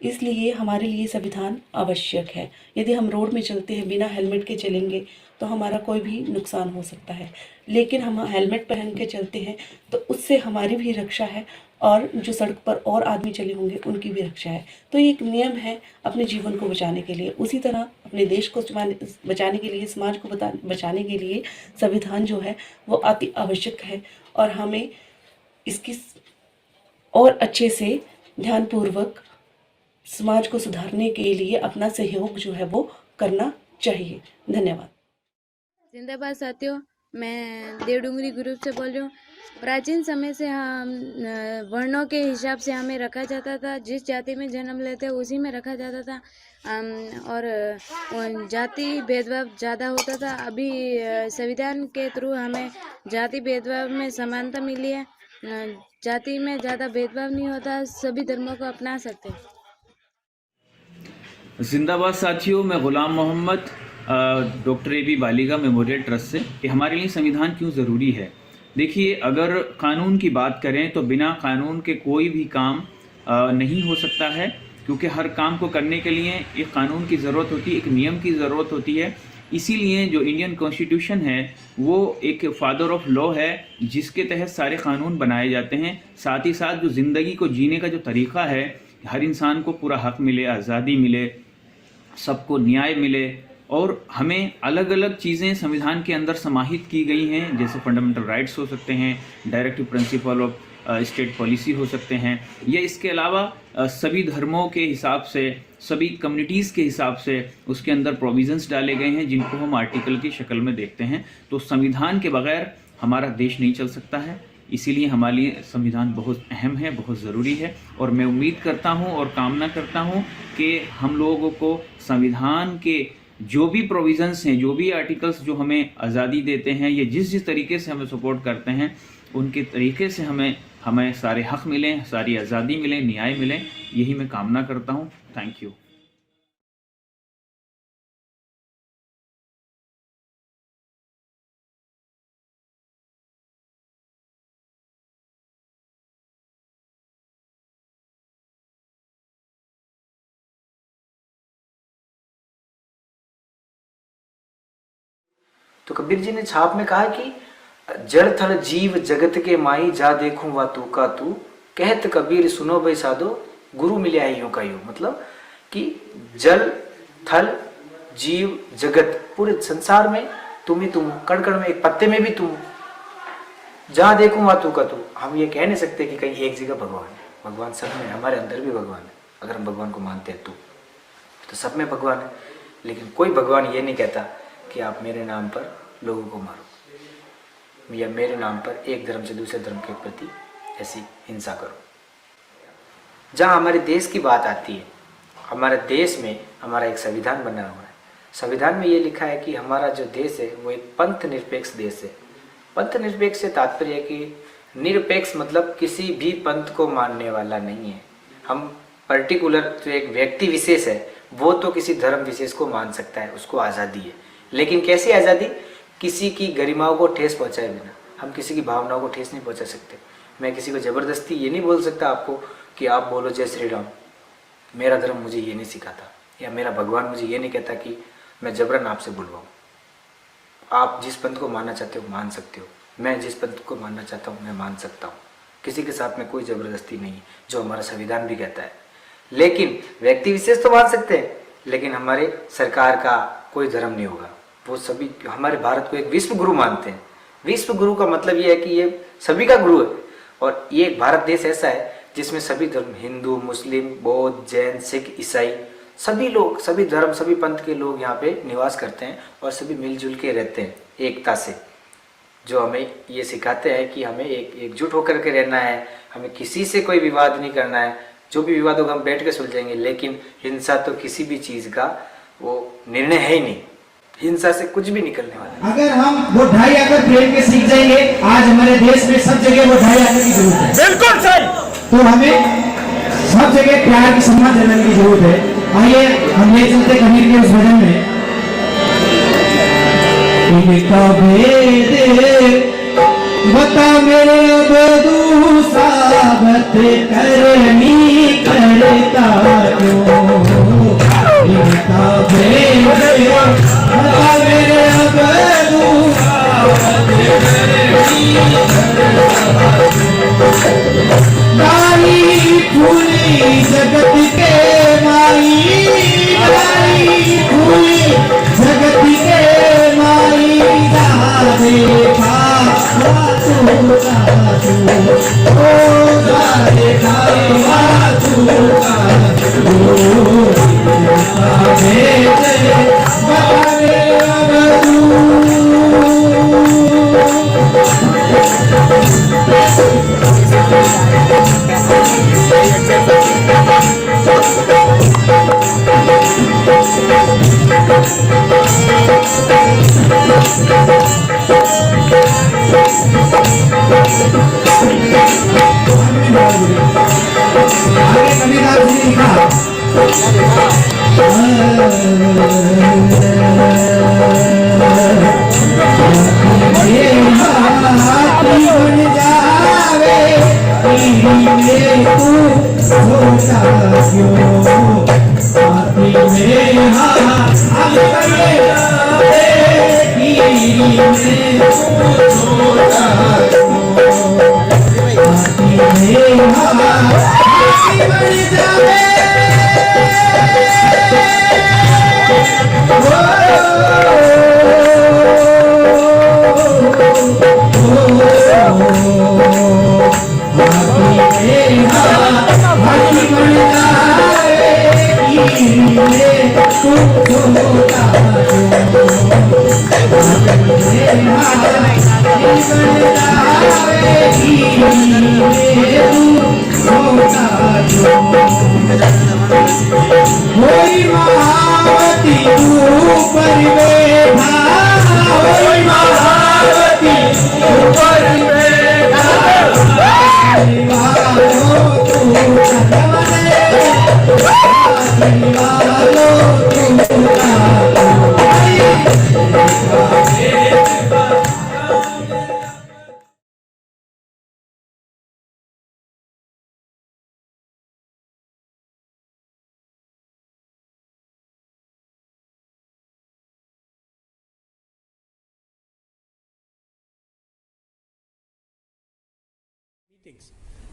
इसलिए हमारे लिए संविधान आवश्यक है। यदि हम रोड में चलते हैं बिना हेलमेट के चलेंगे तो हमारा कोई भी नुकसान हो सकता है, लेकिन हम हेलमेट पहन के चलते हैं तो उससे हमारी भी रक्षा है और जो सड़क पर और आदमी चले होंगे उनकी भी रक्षा है। तो ये एक नियम है अपने जीवन को बचाने के लिए। उसी तरह अपने देश को बचाने के लिए, समाज को बचाने के लिए संविधान जो है वो अति आवश्यक है और हमें इसकी और अच्छे से ध्यानपूर्वक समाज को सुधारने के लिए अपना सहयोग जो है वो करना चाहिए। धन्यवाद। जिंदाबाद साथियों, मैं देवडूंगरी ग्रुप से बोल रही हूँ। प्राचीन समय से हम वर्णों के हिसाब से हमें रखा जाता था, जिस जाति में जन्म लेते उसी में रखा जाता था और जाति भेदभाव ज़्यादा होता था। अभी संविधान के थ्रू हमें जाति भेदभाव में समानता मिली है, जाति में ज़्यादा भेदभाव नहीं होता, सभी धर्मों को अपना सकते हैं। जिंदाबाद साथियों, मैं Ghulam Mohammad, doctor A B Baliga memorial trust से। कि हमारे लिए संविधान क्यों ज़रूरी है। देखिए, अगर कानून की बात करें तो बिना कानून के कोई भी काम नहीं हो सकता है, क्योंकि हर काम को करने के लिए एक कानून की ज़रूरत होती है, एक नियम की ज़रूरत होती है। इसीलिए जो इंडियन कॉन्स्टिट्यूशन है वो एक फादर ऑफ लॉ है, जिसके तहत सारे कानून बनाए जाते हैं। साथ ही साथ जो ज़िंदगी को जीने का जो तरीक़ा है, हर इंसान को पूरा हक़ मिले, आज़ादी मिले, सबको न्याय मिले और हमें अलग अलग चीज़ें संविधान के अंदर समाहित की गई हैं, जैसे फंडामेंटल राइट्स हो सकते हैं, directive principle of state policy हो सकते हैं, या इसके अलावा सभी धर्मों के हिसाब से, सभी कम्युनिटीज़ के हिसाब से उसके अंदर प्रोविज़न्स डाले गए हैं, जिनको हम आर्टिकल की शक्ल में देखते हैं। तो संविधान के बगैर हमारा देश नहीं चल सकता है, इसीलिए हमारे लिए संविधान बहुत अहम है, बहुत ज़रूरी है। और मैं उम्मीद करता हूँ और कामना करता हूँ कि हम लोगों को संविधान के जो भी प्रोविज़न्स हैं, जो भी आर्टिकल्स जो हमें आज़ादी देते हैं, या जिस तरीके से हमें सपोर्ट करते हैं, उनके तरीके से हमें सारे हक़ मिलें, सारी आज़ादी मिले, न्याय मिले, यही मैं कामना करता हूँ। Thank you. तो कबीर जी ने छाप में कहा कि जड़ थल जीव जगत के माई, जा देखूं वा तू का तू, कहत कबीर सुनो भाई साधो, गुरु मिले आई यूं का यूं। मतलब कि जल थल जीव जगत, पूरे संसार में तुम ही तुम, कण कण में, एक पत्ते में भी तुम, जहां देखूं वा तू का तू। हम ये कह नहीं सकते कि कहीं एक जगह भगवान है, भगवान सब में, हमारे अंदर भी भगवान है। अगर हम भगवान को मानते हैं तो सब में भगवान है। लेकिन कोई भगवान ये नहीं कहता कि आप मेरे नाम पर लोगों को मारो, या मेरे नाम पर एक धर्म से दूसरे धर्म के प्रति ऐसी हिंसा करो। जहाँ हमारे देश की बात आती है, हमारे देश में हमारा एक संविधान बना हुआ है। संविधान में ये लिखा है कि हमारा जो देश है वो एक पंथ निरपेक्ष देश है। पंथ निरपेक्ष से तात्पर्य है कि निरपेक्ष मतलब किसी भी पंथ को मानने वाला नहीं है। हम पर्टिकुलर जो एक व्यक्ति विशेष है वो तो किसी धर्म विशेष को मान सकता है, उसको आज़ादी है। लेकिन कैसी आज़ादी? किसी की गरिमाओं को ठेस पहुंचाए बिना। हम किसी की भावनाओं को ठेस नहीं पहुंचा सकते। मैं किसी को ज़बरदस्ती ये नहीं बोल सकता आपको कि आप बोलो जय श्री राम। मेरा धर्म मुझे ये नहीं सिखाता, या मेरा भगवान मुझे ये नहीं कहता कि मैं जबरन आपसे बुलवाऊँ। आप जिस पंथ को मानना चाहते हो मान सकते हो, मैं जिस पंथ को मानना चाहता हूँ मैं मान सकता हूँ। किसी के साथ में कोई ज़बरदस्ती नहीं है, जो हमारा संविधान भी कहता है। लेकिन व्यक्ति विशेष तो मान सकते हैं, लेकिन हमारे सरकार का कोई धर्म नहीं होगा। वो सभी हमारे भारत को एक विश्व गुरु मानते हैं। विश्व गुरु का मतलब ये है कि ये सभी का गुरु है। और ये भारत देश ऐसा है जिसमें सभी धर्म, हिंदू, मुस्लिम, बौद्ध, जैन, सिख, ईसाई, सभी लोग, सभी धर्म, सभी पंथ के लोग यहाँ पे निवास करते हैं और सभी मिलजुल के रहते हैं एकता से। जो हमें ये सिखाते हैं कि हमें एकजुट होकर के रहना है, हमें किसी से कोई विवाद नहीं करना है। जो भी विवाद होगा हम बैठ के सुलझेंगे, लेकिन हिंसा तो किसी भी चीज़ का वो निर्णय है ही नहीं। हिंसा से कुछ भी निकलने वाला है। अगर हम वो ढाई आकर प्रेम के सीख जाएंगे, आज हमारे देश में सब जगह वो ढाई आकर की जरूरत है। बिल्कुल सही। तो हमें सब जगह प्यार की सम्मान जनाने की जरूरत है। आइए हम ले चलते कबीर के उस भजन में। इनका भेद बता मेरे अब दूसाबत करनी करता क्यों। इनका भेद बता मेरे अब दूसाबत करनी करता क्यों। नारी फूली जगत के माई, नारी फूली जगत के माई, दादे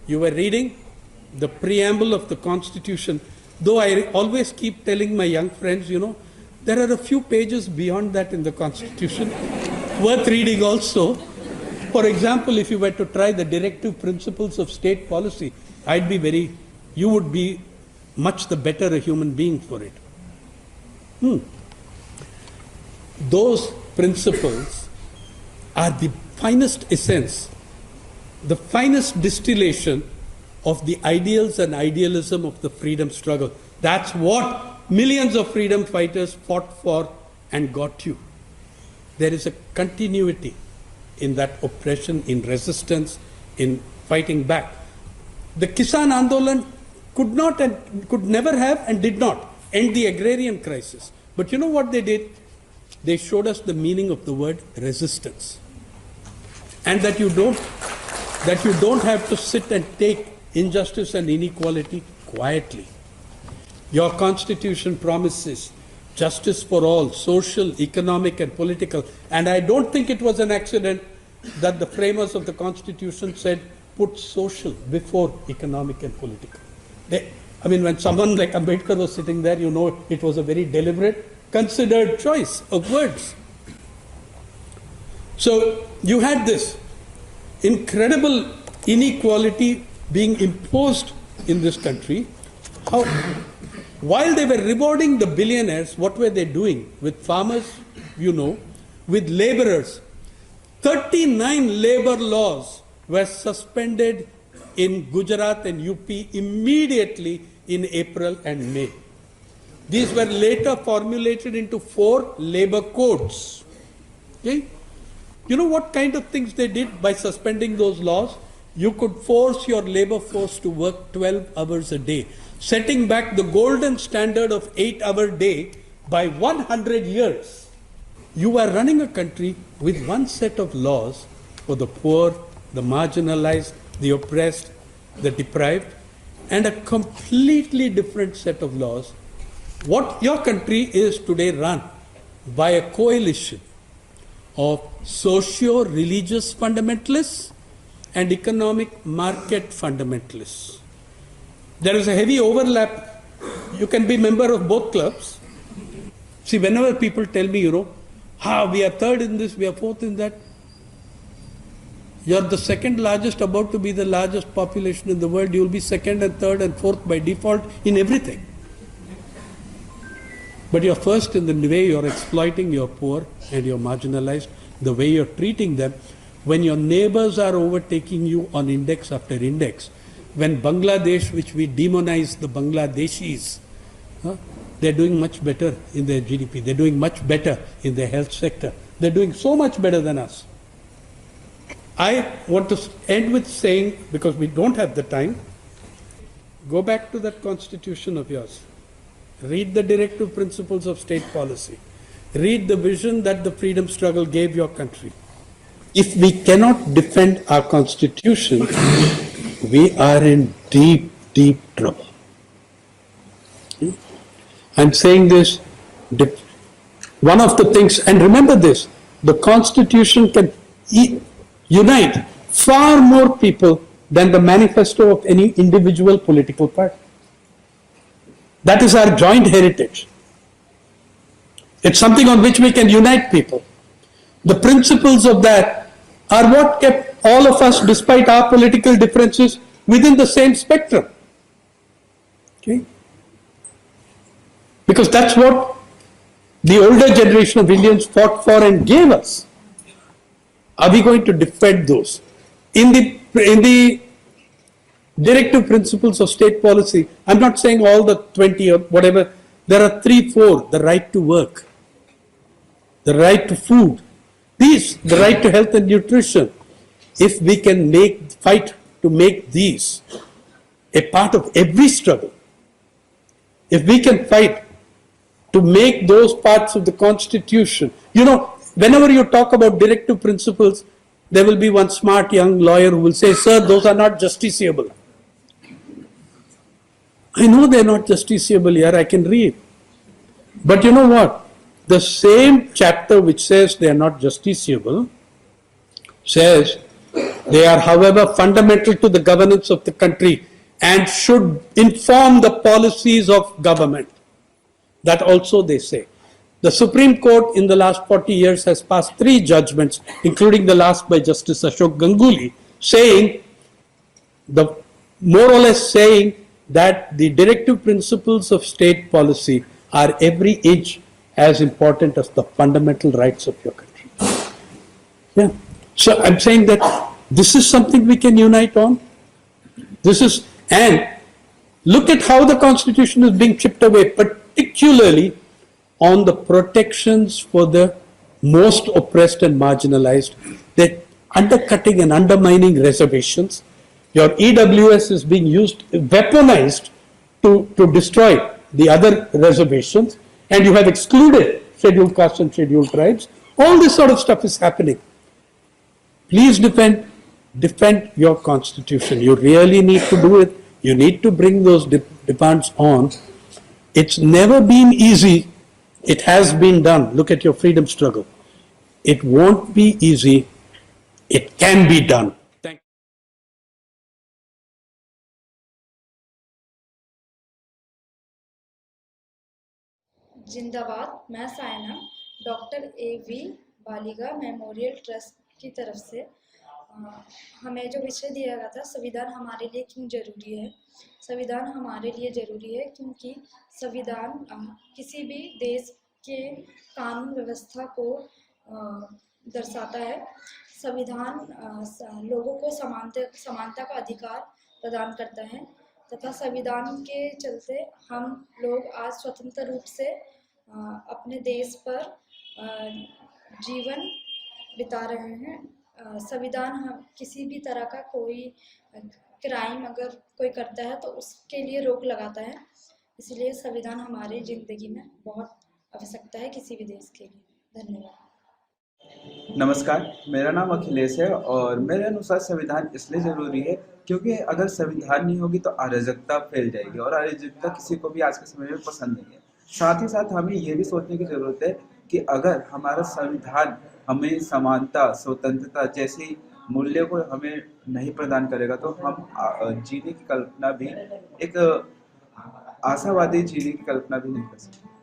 You were reading the preamble of the Constitution, though I always keep telling my young friends, you know, there are a few pages beyond that in the Constitution worth reading also. For example, if you were to try the directive principles of state policy, you would be much the better a human being for it. Those principles are the finest essence, the finest distillation of the ideals and idealism of the freedom struggle. That's what millions of freedom fighters fought for and got you. There is a continuity in that oppression, in resistance, in fighting back. The Kisan Andolan could never have and did not end the agrarian crisis. But you know what they did? They showed us the meaning of the word resistance. And that you don't have to sit and take injustice and inequality quietly. Your Constitution promises justice for all, social, economic and political. And I don't think it was an accident that the framers of the Constitution said, put social before economic and political. When someone like Ambedkar was sitting there, you know it was a very deliberate, considered choice of words. So you had this incredible inequality being imposed in this country. While they were rewarding the billionaires, what were they doing with farmers? You know, with laborers. 39 labor laws were suspended in Gujarat and UP immediately in April and May. These were later formulated into 4 labor codes. Okay? You know what kind of things they did by suspending those laws? you could force your labor force to work 12 hours a day, setting back the golden standard of 8-hour day by 100 years. You are running a country with one set of laws for the poor, the marginalized, the oppressed, the deprived, and a completely different set of laws. What your country is today run by a coalition of socio-religious fundamentalists and economic market fundamentalists. There is a heavy overlap. You can be member of both clubs. See, whenever people tell me, we are third in this, we are fourth in that, you're the second largest, about to be the largest population in the world. You will be second and third and fourth by default in everything. But you're first in the way you're exploiting your poor and your marginalized, the way you're treating them. When your neighbors are overtaking you on index after index, when Bangladesh, which we demonize the Bangladeshis, they're doing much better in their GDP, they're doing much better in their health sector, they're doing so much better than us. I want to end with saying, because we don't have the time, go back to that constitution of yours. Read the directive principles of state policy. Read the vision that the freedom struggle gave your country. If we cannot defend our constitution, we are in deep, deep trouble. I'm saying this, one of the things, and remember this, the constitution can unite far more people than the manifesto of any individual political party. That is our joint heritage. It's something on which we can unite people. The principles of that are what kept all of us, despite our political differences, within the same spectrum. Okay? Because that's what the older generation of Indians fought for and gave us. Are we going to defend those? In the directive principles of state policy, I'm not saying all the 20 or whatever, there are 3-4, the right to work, the right to food, the right to health and nutrition. If we can fight to make these a part of every struggle, if we can fight to make those parts of the constitution, whenever you talk about directive principles, there will be one smart young lawyer who will say, sir, those are not justiciable. I know they're not justiciable here, I can read. But you know what? The same chapter which says they are not justiciable says they are, however, fundamental to the governance of the country and should inform the policies of government. That also they say. The Supreme Court in the last 40 years has passed 3 judgments, including the last by Justice Ashok Ganguly, saying, more or less saying that the directive principles of state policy are every inch as important as the fundamental rights of your country. Yeah. So I'm saying that this is something we can unite on. And look at how the Constitution is being chipped away, particularly on the protections for the most oppressed and marginalized. They're undercutting and undermining reservations. Your EWS is being weaponized to destroy the other reservations, and you have excluded scheduled castes and scheduled tribes. All this sort of stuff is happening. Please defend your constitution. You really need to do it. You need to bring those demands on. It's never been easy. It has been done. Look at your freedom struggle. It won't be easy. It can be done. Thank you. जिंदाबाद। मैं Saina doctor A.V. Baligha memorial trust की तरफ से हमें जो विषय दिया गया था, संविधान हमारे लिए क्यों ज़रूरी है। संविधान हमारे लिए ज़रूरी है क्योंकि संविधान किसी भी देश के कानून व्यवस्था को दर्शाता है। संविधान लोगों को समानता का अधिकार प्रदान करता है तथा संविधान के चलते हम लोग आज स्वतंत्र रूप से अपने देश पर जीवन बिता रहे हैं संविधान हम किसी भी तरह का कोई क्राइम अगर कोई करता है तो उसके लिए रोक लगाता है, इसलिए संविधान हमारी ज़िंदगी में बहुत आवश्यकता है किसी भी देश के लिए। धन्यवाद। नमस्कार, मेरा नाम अखिलेश है और मेरे अनुसार संविधान इसलिए ज़रूरी है क्योंकि अगर संविधान नहीं होगी तो अराजकता फैल जाएगी और अराजकता किसी को भी आज के समय में पसंद नहीं है। साथ ही साथ हमें ये भी सोचने की ज़रूरत है कि अगर हमारा संविधान हमें समानता, स्वतंत्रता जैसी मूल्य को हमें नहीं प्रदान करेगा तो हम जीने की कल्पना भी, एक आशावादी जीने की कल्पना भी नहीं कर सकते।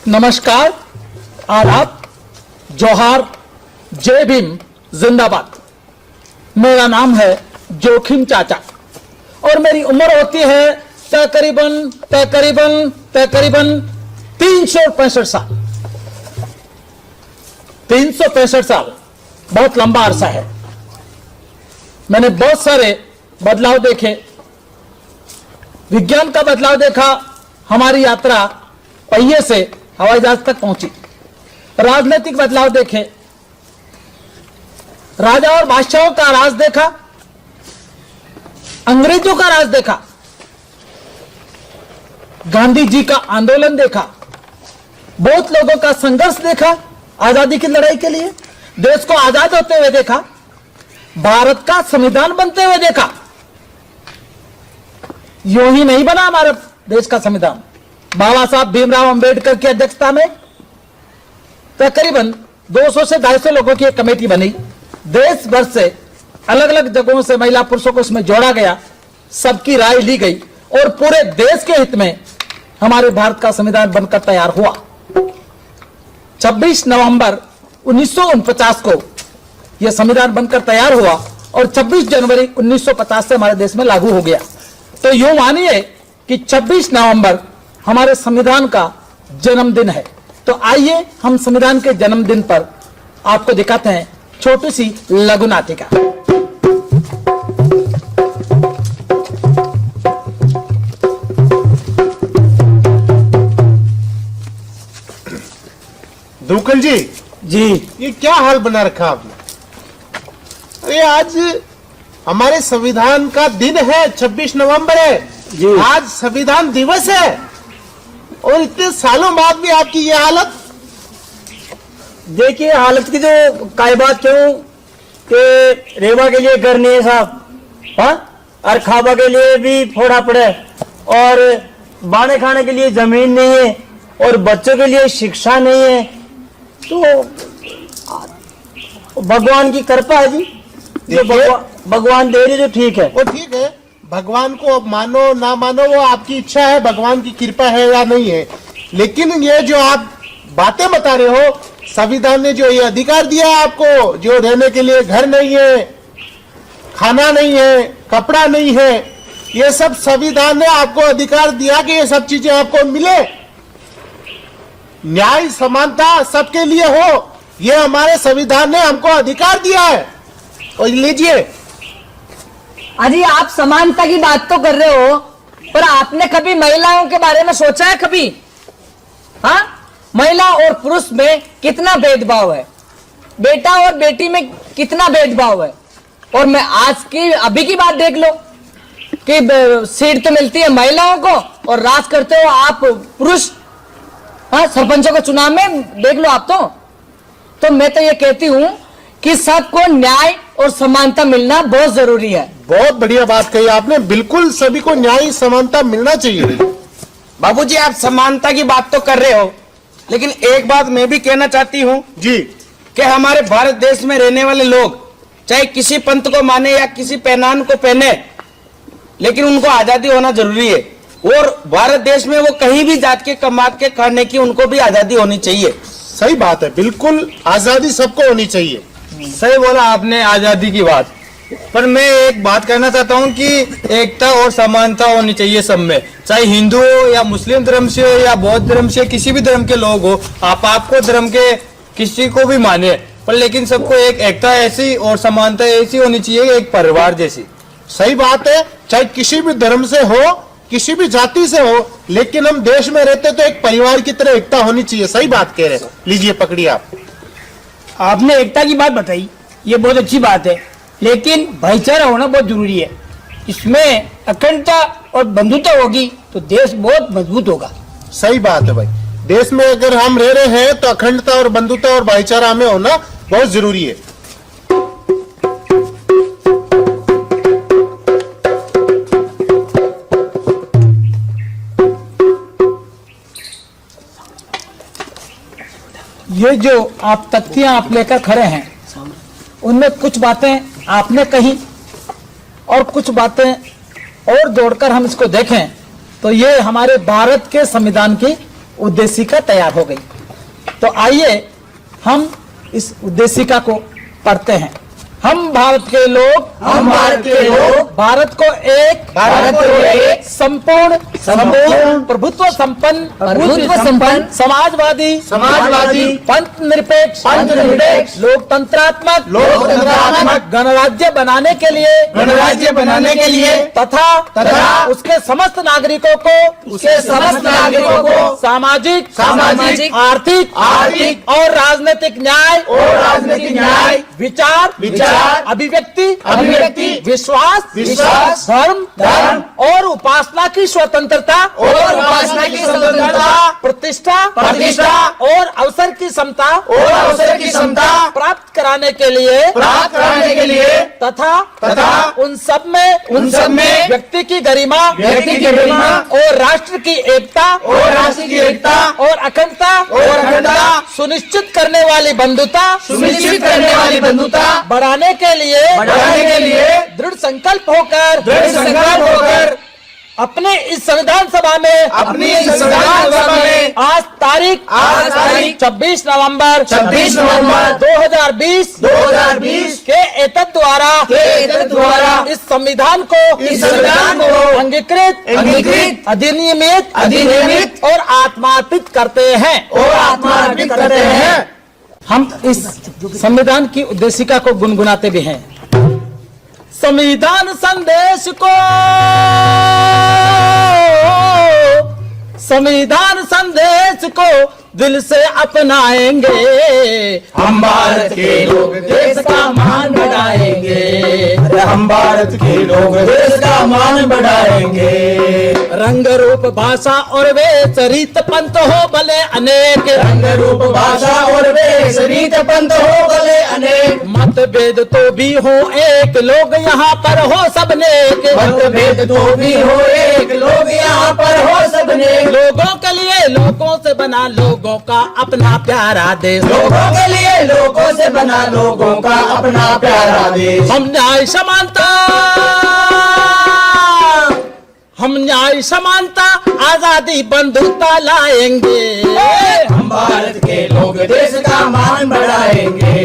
नमस्कार, आदाब, जोहार, जय भीम, जिंदाबाद। मेरा नाम है जोखिम चाचा और मेरी उम्र होती है तकरीबन 365 साल। 365 साल बहुत लंबा अरसा है। मैंने बहुत सारे बदलाव देखे, विज्ञान का बदलाव देखा, हमारी यात्रा पहिए से हवाई जहाज तक पहुंची। राजनीतिक बदलाव देखे, राजा और बादशाहों का राज देखा, अंग्रेजों का राज देखा, गांधी जी का आंदोलन देखा, बहुत लोगों का संघर्ष देखा आजादी की लड़ाई के लिए, देश को आजाद होते हुए देखा, भारत का संविधान बनते हुए देखा। यूं ही नहीं बना हमारे देश का संविधान। बाबा साहब भीमराव अंबेडकर की अध्यक्षता में तकरीबन 200 से 250 लोगों की एक कमेटी बनी। देश भर से अलग अलग जगहों से महिला पुरुषों को इसमें जोड़ा गया, सबकी राय ली गई और पूरे देश के हित में हमारे भारत का संविधान बनकर तैयार हुआ। 26 नवंबर 1949 को यह संविधान बनकर तैयार हुआ और 26 जनवरी 1950 से हमारे देश में लागू हो गया। तो यूं मानिए कि 26 नवंबर हमारे संविधान का जन्मदिन है। तो आइए हम संविधान के जन्मदिन पर आपको दिखाते हैं छोटी सी लघु नाटिका। दुकल जी, ये क्या हाल बना रखा आपने? अरे आज हमारे संविधान का दिन है, 26 नवंबर है जी। आज संविधान दिवस है और इतने सालों बाद भी आपकी ये हालत। देखिए हालत की तो काय बात क्यों कि रेवा के लिए घर नहीं है साहब, हाँ, और खाबा के लिए भी फोड़ा पड़े और बाने खाने के लिए जमीन नहीं है और बच्चों के लिए शिक्षा नहीं है। तो भगवान की कृपा है जी, जो भगवान दे रही तो ठीक है। वो ठीक है, भगवान को अब मानो ना मानो वो आपकी इच्छा है, भगवान की कृपा है या नहीं है। लेकिन ये जो आप बातें बता रहे हो, संविधान ने जो ये अधिकार दिया है आपको, जो रहने के लिए घर नहीं है, खाना नहीं है, कपड़ा नहीं है, ये सब संविधान ने आपको अधिकार दिया कि ये सब चीजें आपको मिले। न्याय समानता सबके लिए हो, ये हमारे संविधान ने हमको अधिकार दिया है। और लीजिए। अजी आप समानता की बात तो कर रहे हो, पर आपने कभी महिलाओं के बारे में सोचा है कभी? हाँ, महिला और पुरुष में कितना भेदभाव है, बेटा और बेटी में कितना भेदभाव है। और मैं आज की अभी की बात देख लो कि सीट तो मिलती है महिलाओं को और राज करते हो आप पुरुष। हाँ, सरपंचों के चुनाव में देख लो आप। तो मैं तो ये कहती हूँ कि सबको न्याय और समानता मिलना बहुत जरूरी है। बहुत बढ़िया बात कही आपने, बिल्कुल सभी को न्याय समानता मिलना चाहिए। बाबूजी आप समानता की बात तो कर रहे हो, लेकिन एक बात मैं भी कहना चाहती हूँ जी, कि हमारे भारत देश में रहने वाले लोग चाहे किसी पंथ को माने या किसी पहनान को पहने, लेकिन उनको आजादी होना जरूरी है। और भारत देश में वो कहीं भी जात के कमा के खाने की उनको भी आजादी होनी चाहिए। सही बात है, बिल्कुल आजादी सबको होनी चाहिए। सही बोला आपने आजादी की बात। पर मैं एक बात कहना चाहता हूँ कि एकता और समानता होनी चाहिए सब में, चाहे हिंदू हो या मुस्लिम धर्म से हो या बौद्ध धर्म से, किसी भी धर्म के लोग हो, आपको धर्म के किसी को भी माने, पर लेकिन सबको एक एकता ऐसी और समानता ऐसी होनी चाहिए, एक परिवार जैसी। सही बात है, चाहे किसी भी धर्म से हो, किसी भी जाति से हो, लेकिन हम देश में रहते तो एक परिवार की तरह एकता होनी चाहिए। सही बात कह रहे हैं। लीजिए पकड़िए आप। आपने एकता की बात बताई, ये बहुत अच्छी बात है, लेकिन भाईचारा होना बहुत जरूरी है। इसमें अखंडता और बंधुता होगी तो देश बहुत मजबूत होगा। सही बात है भाई, देश में अगर हम रह रहे हैं तो अखंडता और बंधुता और भाईचारा हमें होना बहुत जरूरी है। ये जो आप तथ्यां आप लेकर खड़े हैं, उनमें कुछ बातें आपने कही और कुछ बातें और जोड़कर हम इसको देखें तो ये हमारे भारत के संविधान की उद्देशिका तैयार हो गई। तो आइए हम इस उद्देशिका को पढ़ते हैं। हम भारत के लोग, भारत को एक संपूर्ण प्रभुत्व संपन्न समाजवादी पंथ निरपेक्ष लोकतंत्रात्मक गणराज्य बनाने के लिए तथा उसके समस्त नागरिकों को सामाजिक आर्थिक और राजनीतिक न्याय विचार अभिव्यक्ति विश्वास धर्म और उपासना की स्वतंत्रता प्रतिष्ठा और अवसर की समता प्राप्त कराने के लिए तथा उन सब में व्यक्ति की गरिमा और राष्ट्र की एकता और अखंडता सुनिश्चित करने वाली बंधुता बढ़ाने के लिए दृढ़ संकल्प होकर अपने इस संविधान सभा में आज तारीख 26 नवंबर 2020 के एतद द्वारा इस संविधान को अंगीकृत अधिनियमित और आत्मार्पित करते हैं। हम इस संविधान की उद्देशिका को गुनगुनाते भी हैं। संविधान संदेश को दिल से अपनाएंगे, हम भारत के लोग देश का मान बढ़ाएंगे, हम भारत के लोग देश का मान बढ़ाएंगे। रंग रूप भाषा और वेश रीत पंथ हो भले अनेक, रंग रूप भाषा और वेश रीत पंथ हो भले अनेक, मतभेद तो भी हो एक, लोग यहाँ पर हो सब नेक, मतभेद तो भी हो एक, लोग यहाँ पर हो सब नेक। लोगों के लिए लोगों से बना लोगों का अपना प्यारा देश, लोगों के लिए लोगों से बना लोगों का अपना प्यारा देश। हम न्याय समानता आजादी बंधुता लाएंगे, हम भारत के लोग देश का मान बढ़ाएंगे,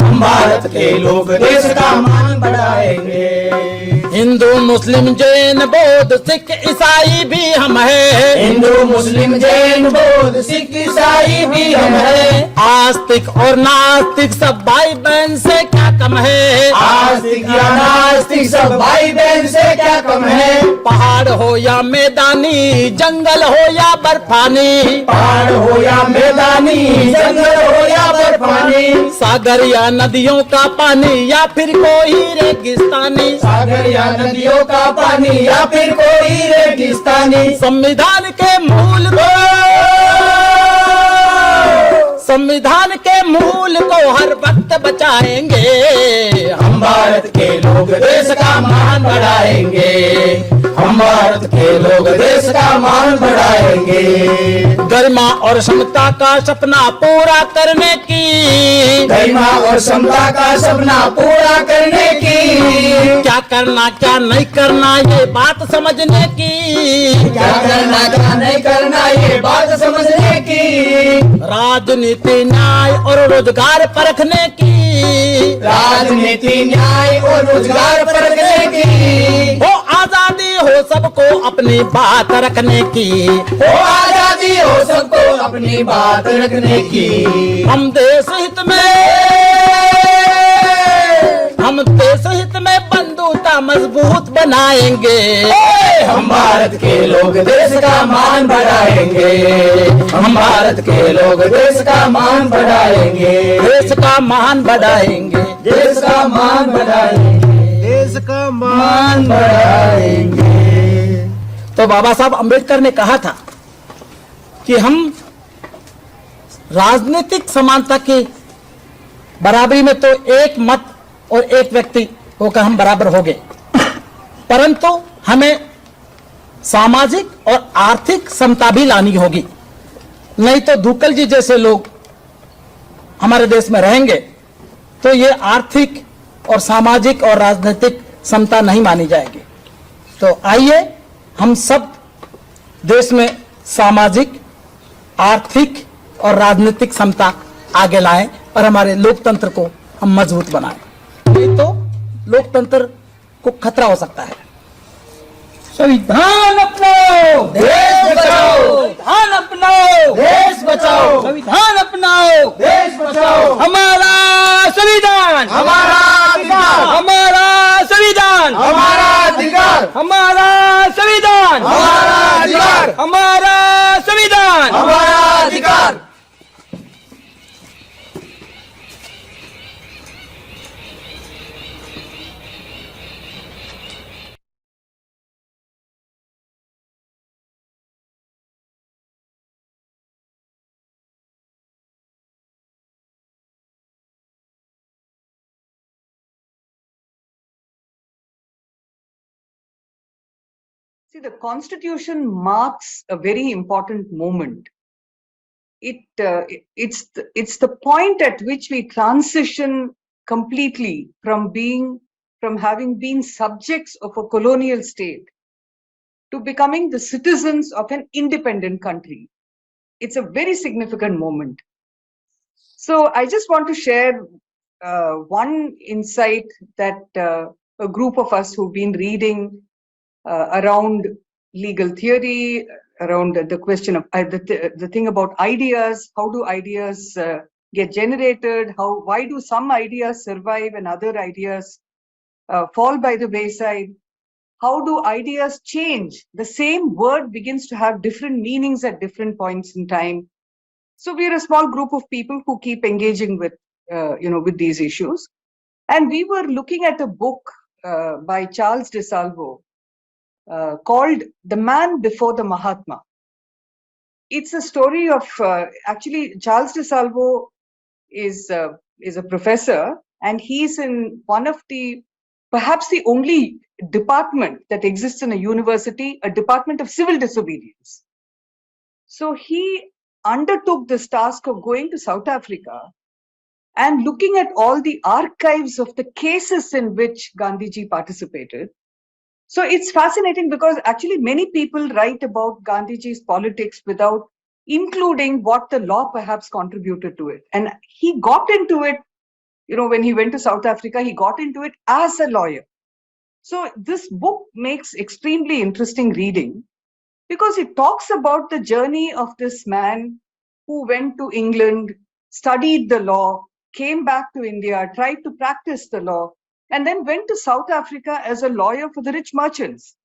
हम भारत के लोग देश का मान बढ़ाएंगे। हिंदू मुस्लिम जैन बौद्ध सिख ईसाई भी हम हैं, हिंदू मुस्लिम जैन बौद्ध सिख ईसाई भी हम हैं। आस्तिक और नास्तिक सब भाई बहन से क्या कम है, आस्तिक या नास्तिक सब भाई बहन से क्या कम है। पहाड़ हो या मैदानी, जंगल हो या बर्फानी, पहाड़ हो या मैदानी, जंगल हो या बर्फानी, सागर या नदियों का पानी या फिर कोई रेगिस्तानी, सागर या नदियों का पानी या फिर कोई रेगिस्तानी। संविधान के मूल को हर वक्त बचाएंगे, हम भारत के लोग देश का मान बढ़ाएंगे, हम भारत के लोग देश का मान बढ़ाएंगे। गरिमा और समता का सपना पूरा करने की, गरिमा और समता का सपना पूरा करने की, क्या करना क्या नहीं करना ये बात समझने की, क्या करना क्या नहीं करना ये बात समझने की। राजनीति न्याय और रोजगार परखने की, राजनीति नीति न्याय और रोजगार परखने की, हो आजादी हो सबको अपनी बात रखने की, हो आजादी हो सबको अपनी बात रखने की। हम देश हित में बंधुता मजबूत बनाएंगे, हम भारत के लोग देश का मान बढ़ाएंगे, हम भारत के लोग देश का मान बढ़ाएंगे, देश का मान बढ़ाएंगे, देश का मान बढ़ाएंगे, देश का मान बढ़ाएंगे। तो बाबा साहब अम्बेडकर ने कहा था कि हम राजनीतिक समानता की बराबरी में तो एक मत और एक व्यक्ति होकर हम बराबर हो गए, परंतु हमें सामाजिक और आर्थिक समता भी लानी होगी, नहीं तो धुक्कल जी जैसे लोग हमारे देश में रहेंगे तो ये आर्थिक और सामाजिक और राजनीतिक समता नहीं मानी जाएगी। तो आइए हम सब देश में सामाजिक, आर्थिक और राजनीतिक समता आगे लाएं और हमारे लोकतंत्र को हम मजबूत बनाएं, नहीं तो लोकतंत्र को खतरा हो सकता है। संविधान अपनाओ, देश बचाओ, संविधान अपनाओ, देश बचाओ, संविधान अपनाओ, देश बचाओ। हमारा संविधान, हमारा अधिकार, हमारा संविधान, हमारा अधिकार, हमारा संविधान, हमारा अधिकार, हमारा संविधान, हमारा अधिकार। See, the Constitution marks a very important moment. It's the point at which we transition completely from having been subjects of a colonial state to becoming the citizens of an independent country. It's a very significant moment. So I just want to share one insight that a group of us who've been reading around legal theory, around the question of the thing about ideas. How do ideas get generated? Why do some ideas survive and other ideas fall by the wayside? How do ideas change? The same word begins to have different meanings at different points in time. So we are a small group of people who keep engaging with these issues. And we were looking at a book by Charles de Salvo called The Man Before the Mahatma. It's a story of, actually, Charles de Salvo is a professor, and he's in one of perhaps the only department that exists in a university, a department of civil disobedience. So he undertook this task of going to South Africa and looking at all the archives of the cases in which Gandhiji participated. So it's fascinating because actually many people write about Gandhiji's politics without including what the law perhaps contributed to it. And he got into it, when he went to South Africa, he got into it as a lawyer. So this book makes extremely interesting reading because it talks about the journey of this man who went to England, studied the law, came back to India, tried to practice the law, and then went to South Africa as a lawyer for the rich merchants,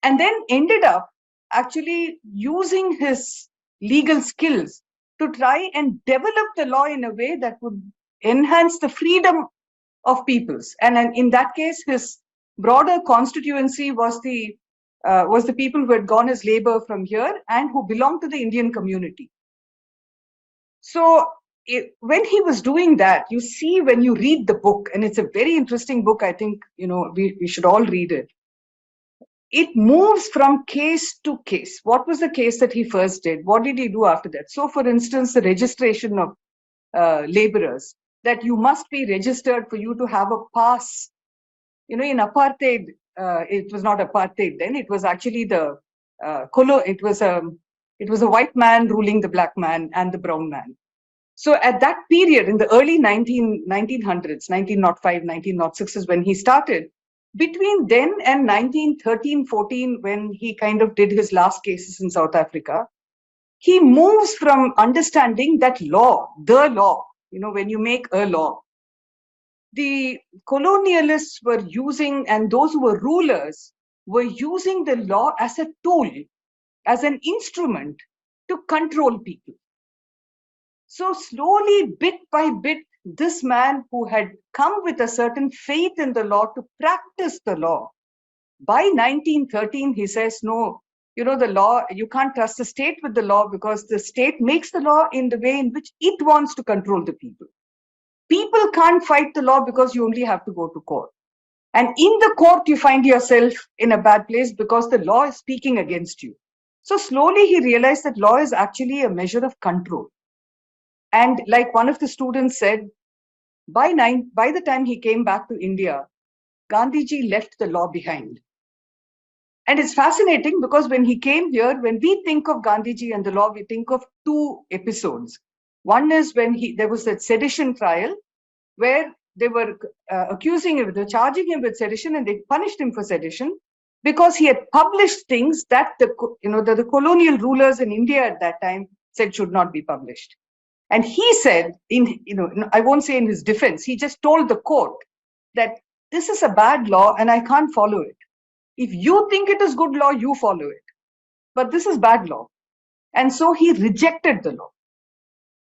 and then ended up actually using his legal skills to try and develop the law in a way that would enhance the freedom of peoples. And in that case, his broader constituency was the people who had gone as labor from here and who belonged to the Indian community. So when he was doing that, you see, when you read the book, and it's a very interesting book, I think, we should all read it. It moves from case to case. What was the case that he first did? What did he do after that? So, for instance, the registration of laborers, that you must be registered for you to have a pass. In apartheid, it was not apartheid then. It was actually it was a white man ruling the black man and the brown man. So at that period, in the early 1900s, 1905, 1906 is when he started. Between then and 1913-14, when he kind of did his last cases in South Africa, he moves from understanding that law, the law, when you make a law, the colonialists were using, and those who were rulers were using the law as a tool, as an instrument to control people. So slowly, bit by bit, this man who had come with a certain faith in the law to practice the law, by 1913, he says, no, the law, you can't trust the state with the law because the state makes the law in the way in which it wants to control the people. People can't fight the law because you only have to go to court. And in the court, you find yourself in a bad place because the law is speaking against you. So slowly he realized that law is actually a measure of control. And like one of the students said, by the time he came back to India, Gandhiji left the law behind. And it's fascinating because when he came here, when we think of Gandhiji and the law, we think of two episodes. One is when there was that sedition trial where they were accusing him, they were charging him with sedition, and they punished him for sedition because he had published things that the colonial rulers in India at that time said should not be published. And he said, I won't say in his defense, he just told the court that this is a bad law and I can't follow it. If you think it is good law, you follow it. But this is bad law. And so he rejected the law.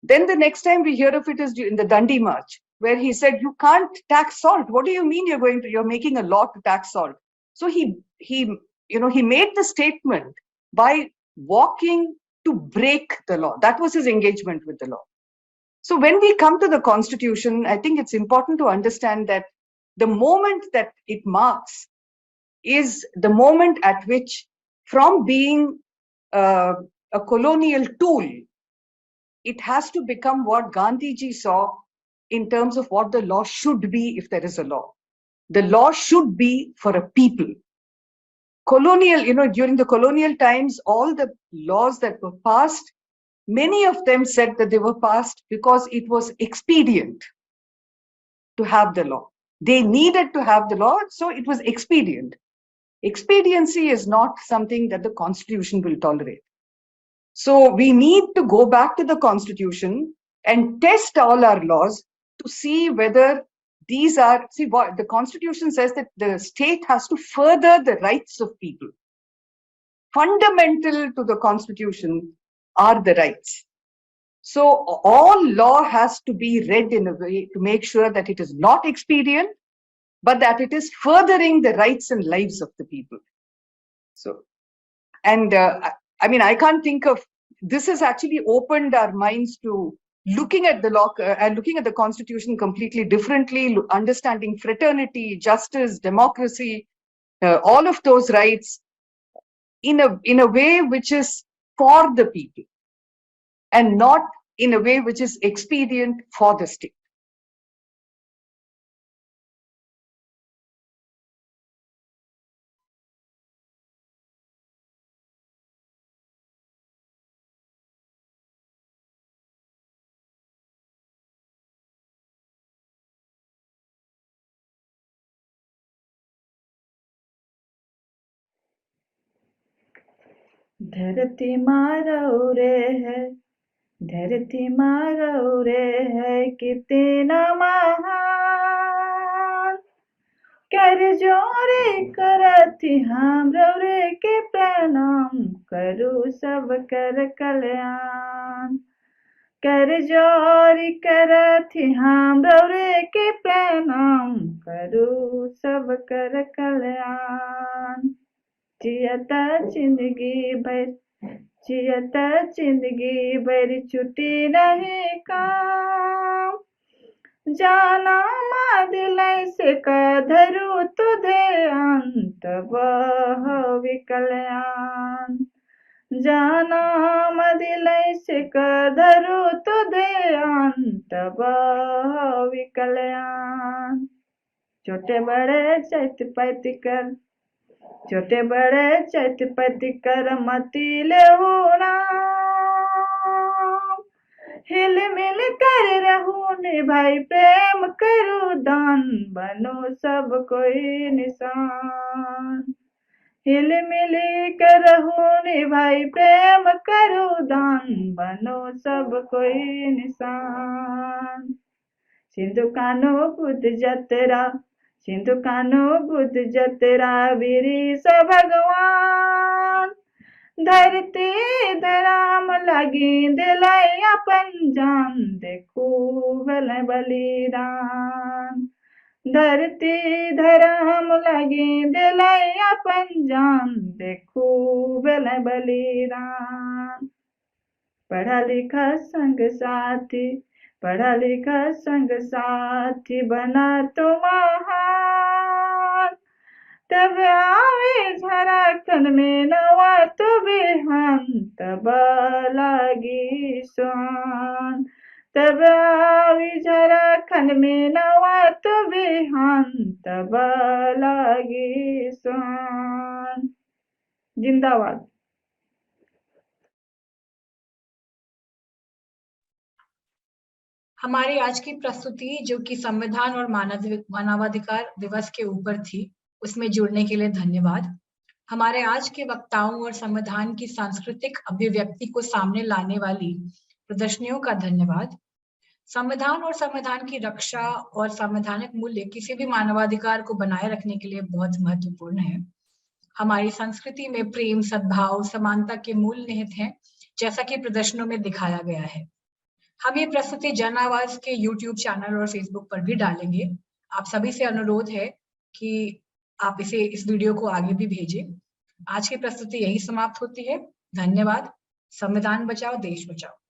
Then the next time we hear of it is in the Dandi March, where he said, you can't tax salt. What do you mean you're making a law to tax salt? So he made the statement by walking to break the law. That was his engagement with the law. So when we come to the Constitution, I think it's important to understand that the moment that it marks is the moment at which, from being a colonial tool, it has to become what Gandhiji saw in terms of what the law should be if there is a law. The law should be for a people. During the colonial times, all the laws that were passed, many of them said that they were passed because it was expedient to have the law. They needed to have the law, so it was expedient. Expediency is not something that the Constitution will tolerate. So we need to go back to the Constitution and test all our laws to see whether these are, what the Constitution says, that the state has to further the rights of people. Fundamental to the Constitution are the rights. So all law has to be read in a way to make sure that it is not expedient, but that it is furthering the rights and lives of the people. So, and I can't think of, this has actually opened our minds to looking at the law and looking at the Constitution completely differently, understanding fraternity, justice, democracy, all of those rights in a way which is for the people and not in a way which is expedient for the state. धरती मारो रे है, धरती मारो रे है, कितना महान कर जोरे करती हम रे के प्रणाम करू सब कर कल्याण कर जोरी करती हम रे के प्रणाम करू सब कर कल्याण जियता जिंदगी भर छुट्टी नहीं काम जाना मादिलाई से कधरू तुधे अंत विकल्याण जाना मदिलाई से कधरू तुधे अंत विकल्याण छोटे बड़े चैत पैत कर छोटे बड़े चटपट कर मती ले हिल मिल कर रहूं निभाई प्रेम करूं दान, बनो सब कोई निशान। हिल मिल कर रहूं निभाई प्रेम करूं दान, बनो सब कोई निशान। सिंधु कान्हो बुद्ध जतरा, सिंधु कान्हो बुद्ध जतरा, वीरी स भगवान। धरती धराम लगी दिलाई अपन जान, देखू भल बलिदान। धरती धराम लगी दिलाई अपन जान, देखू भल बलिदान। पढ़ा लिखा संग साथी, पढ़ा लिखा संग साथी बना तो महान। तब आवे झारखंड में नवा तो बिहान, तब लागी सुहान। तब आवे झारखंड में नवा तो बिहान, तब लागी सुहान। जिंदाबाद। हमारी आज की प्रस्तुति जो कि संविधान और मानवाधिकार दिवस के ऊपर थी, उसमें जुड़ने के लिए धन्यवाद। हमारे आज के वक्ताओं और संविधान की सांस्कृतिक अभिव्यक्ति को सामने लाने वाली प्रदर्शनियों का धन्यवाद। संविधान और संविधान की रक्षा और संवैधानिक मूल्य किसी भी मानवाधिकार को बनाए रखने के लिए बहुत महत्वपूर्ण है। हमारी संस्कृति में प्रेम, सद्भाव, समानता के मूल निहित हैं, जैसा कि प्रदर्शनों में दिखाया गया है। हम ये प्रस्तुति जन आवाज के YouTube चैनल और Facebook पर भी डालेंगे। आप सभी से अनुरोध है कि आप इस वीडियो को आगे भी भेजें। आज की प्रस्तुति यही समाप्त होती है। धन्यवाद। संविधान बचाओ, देश बचाओ।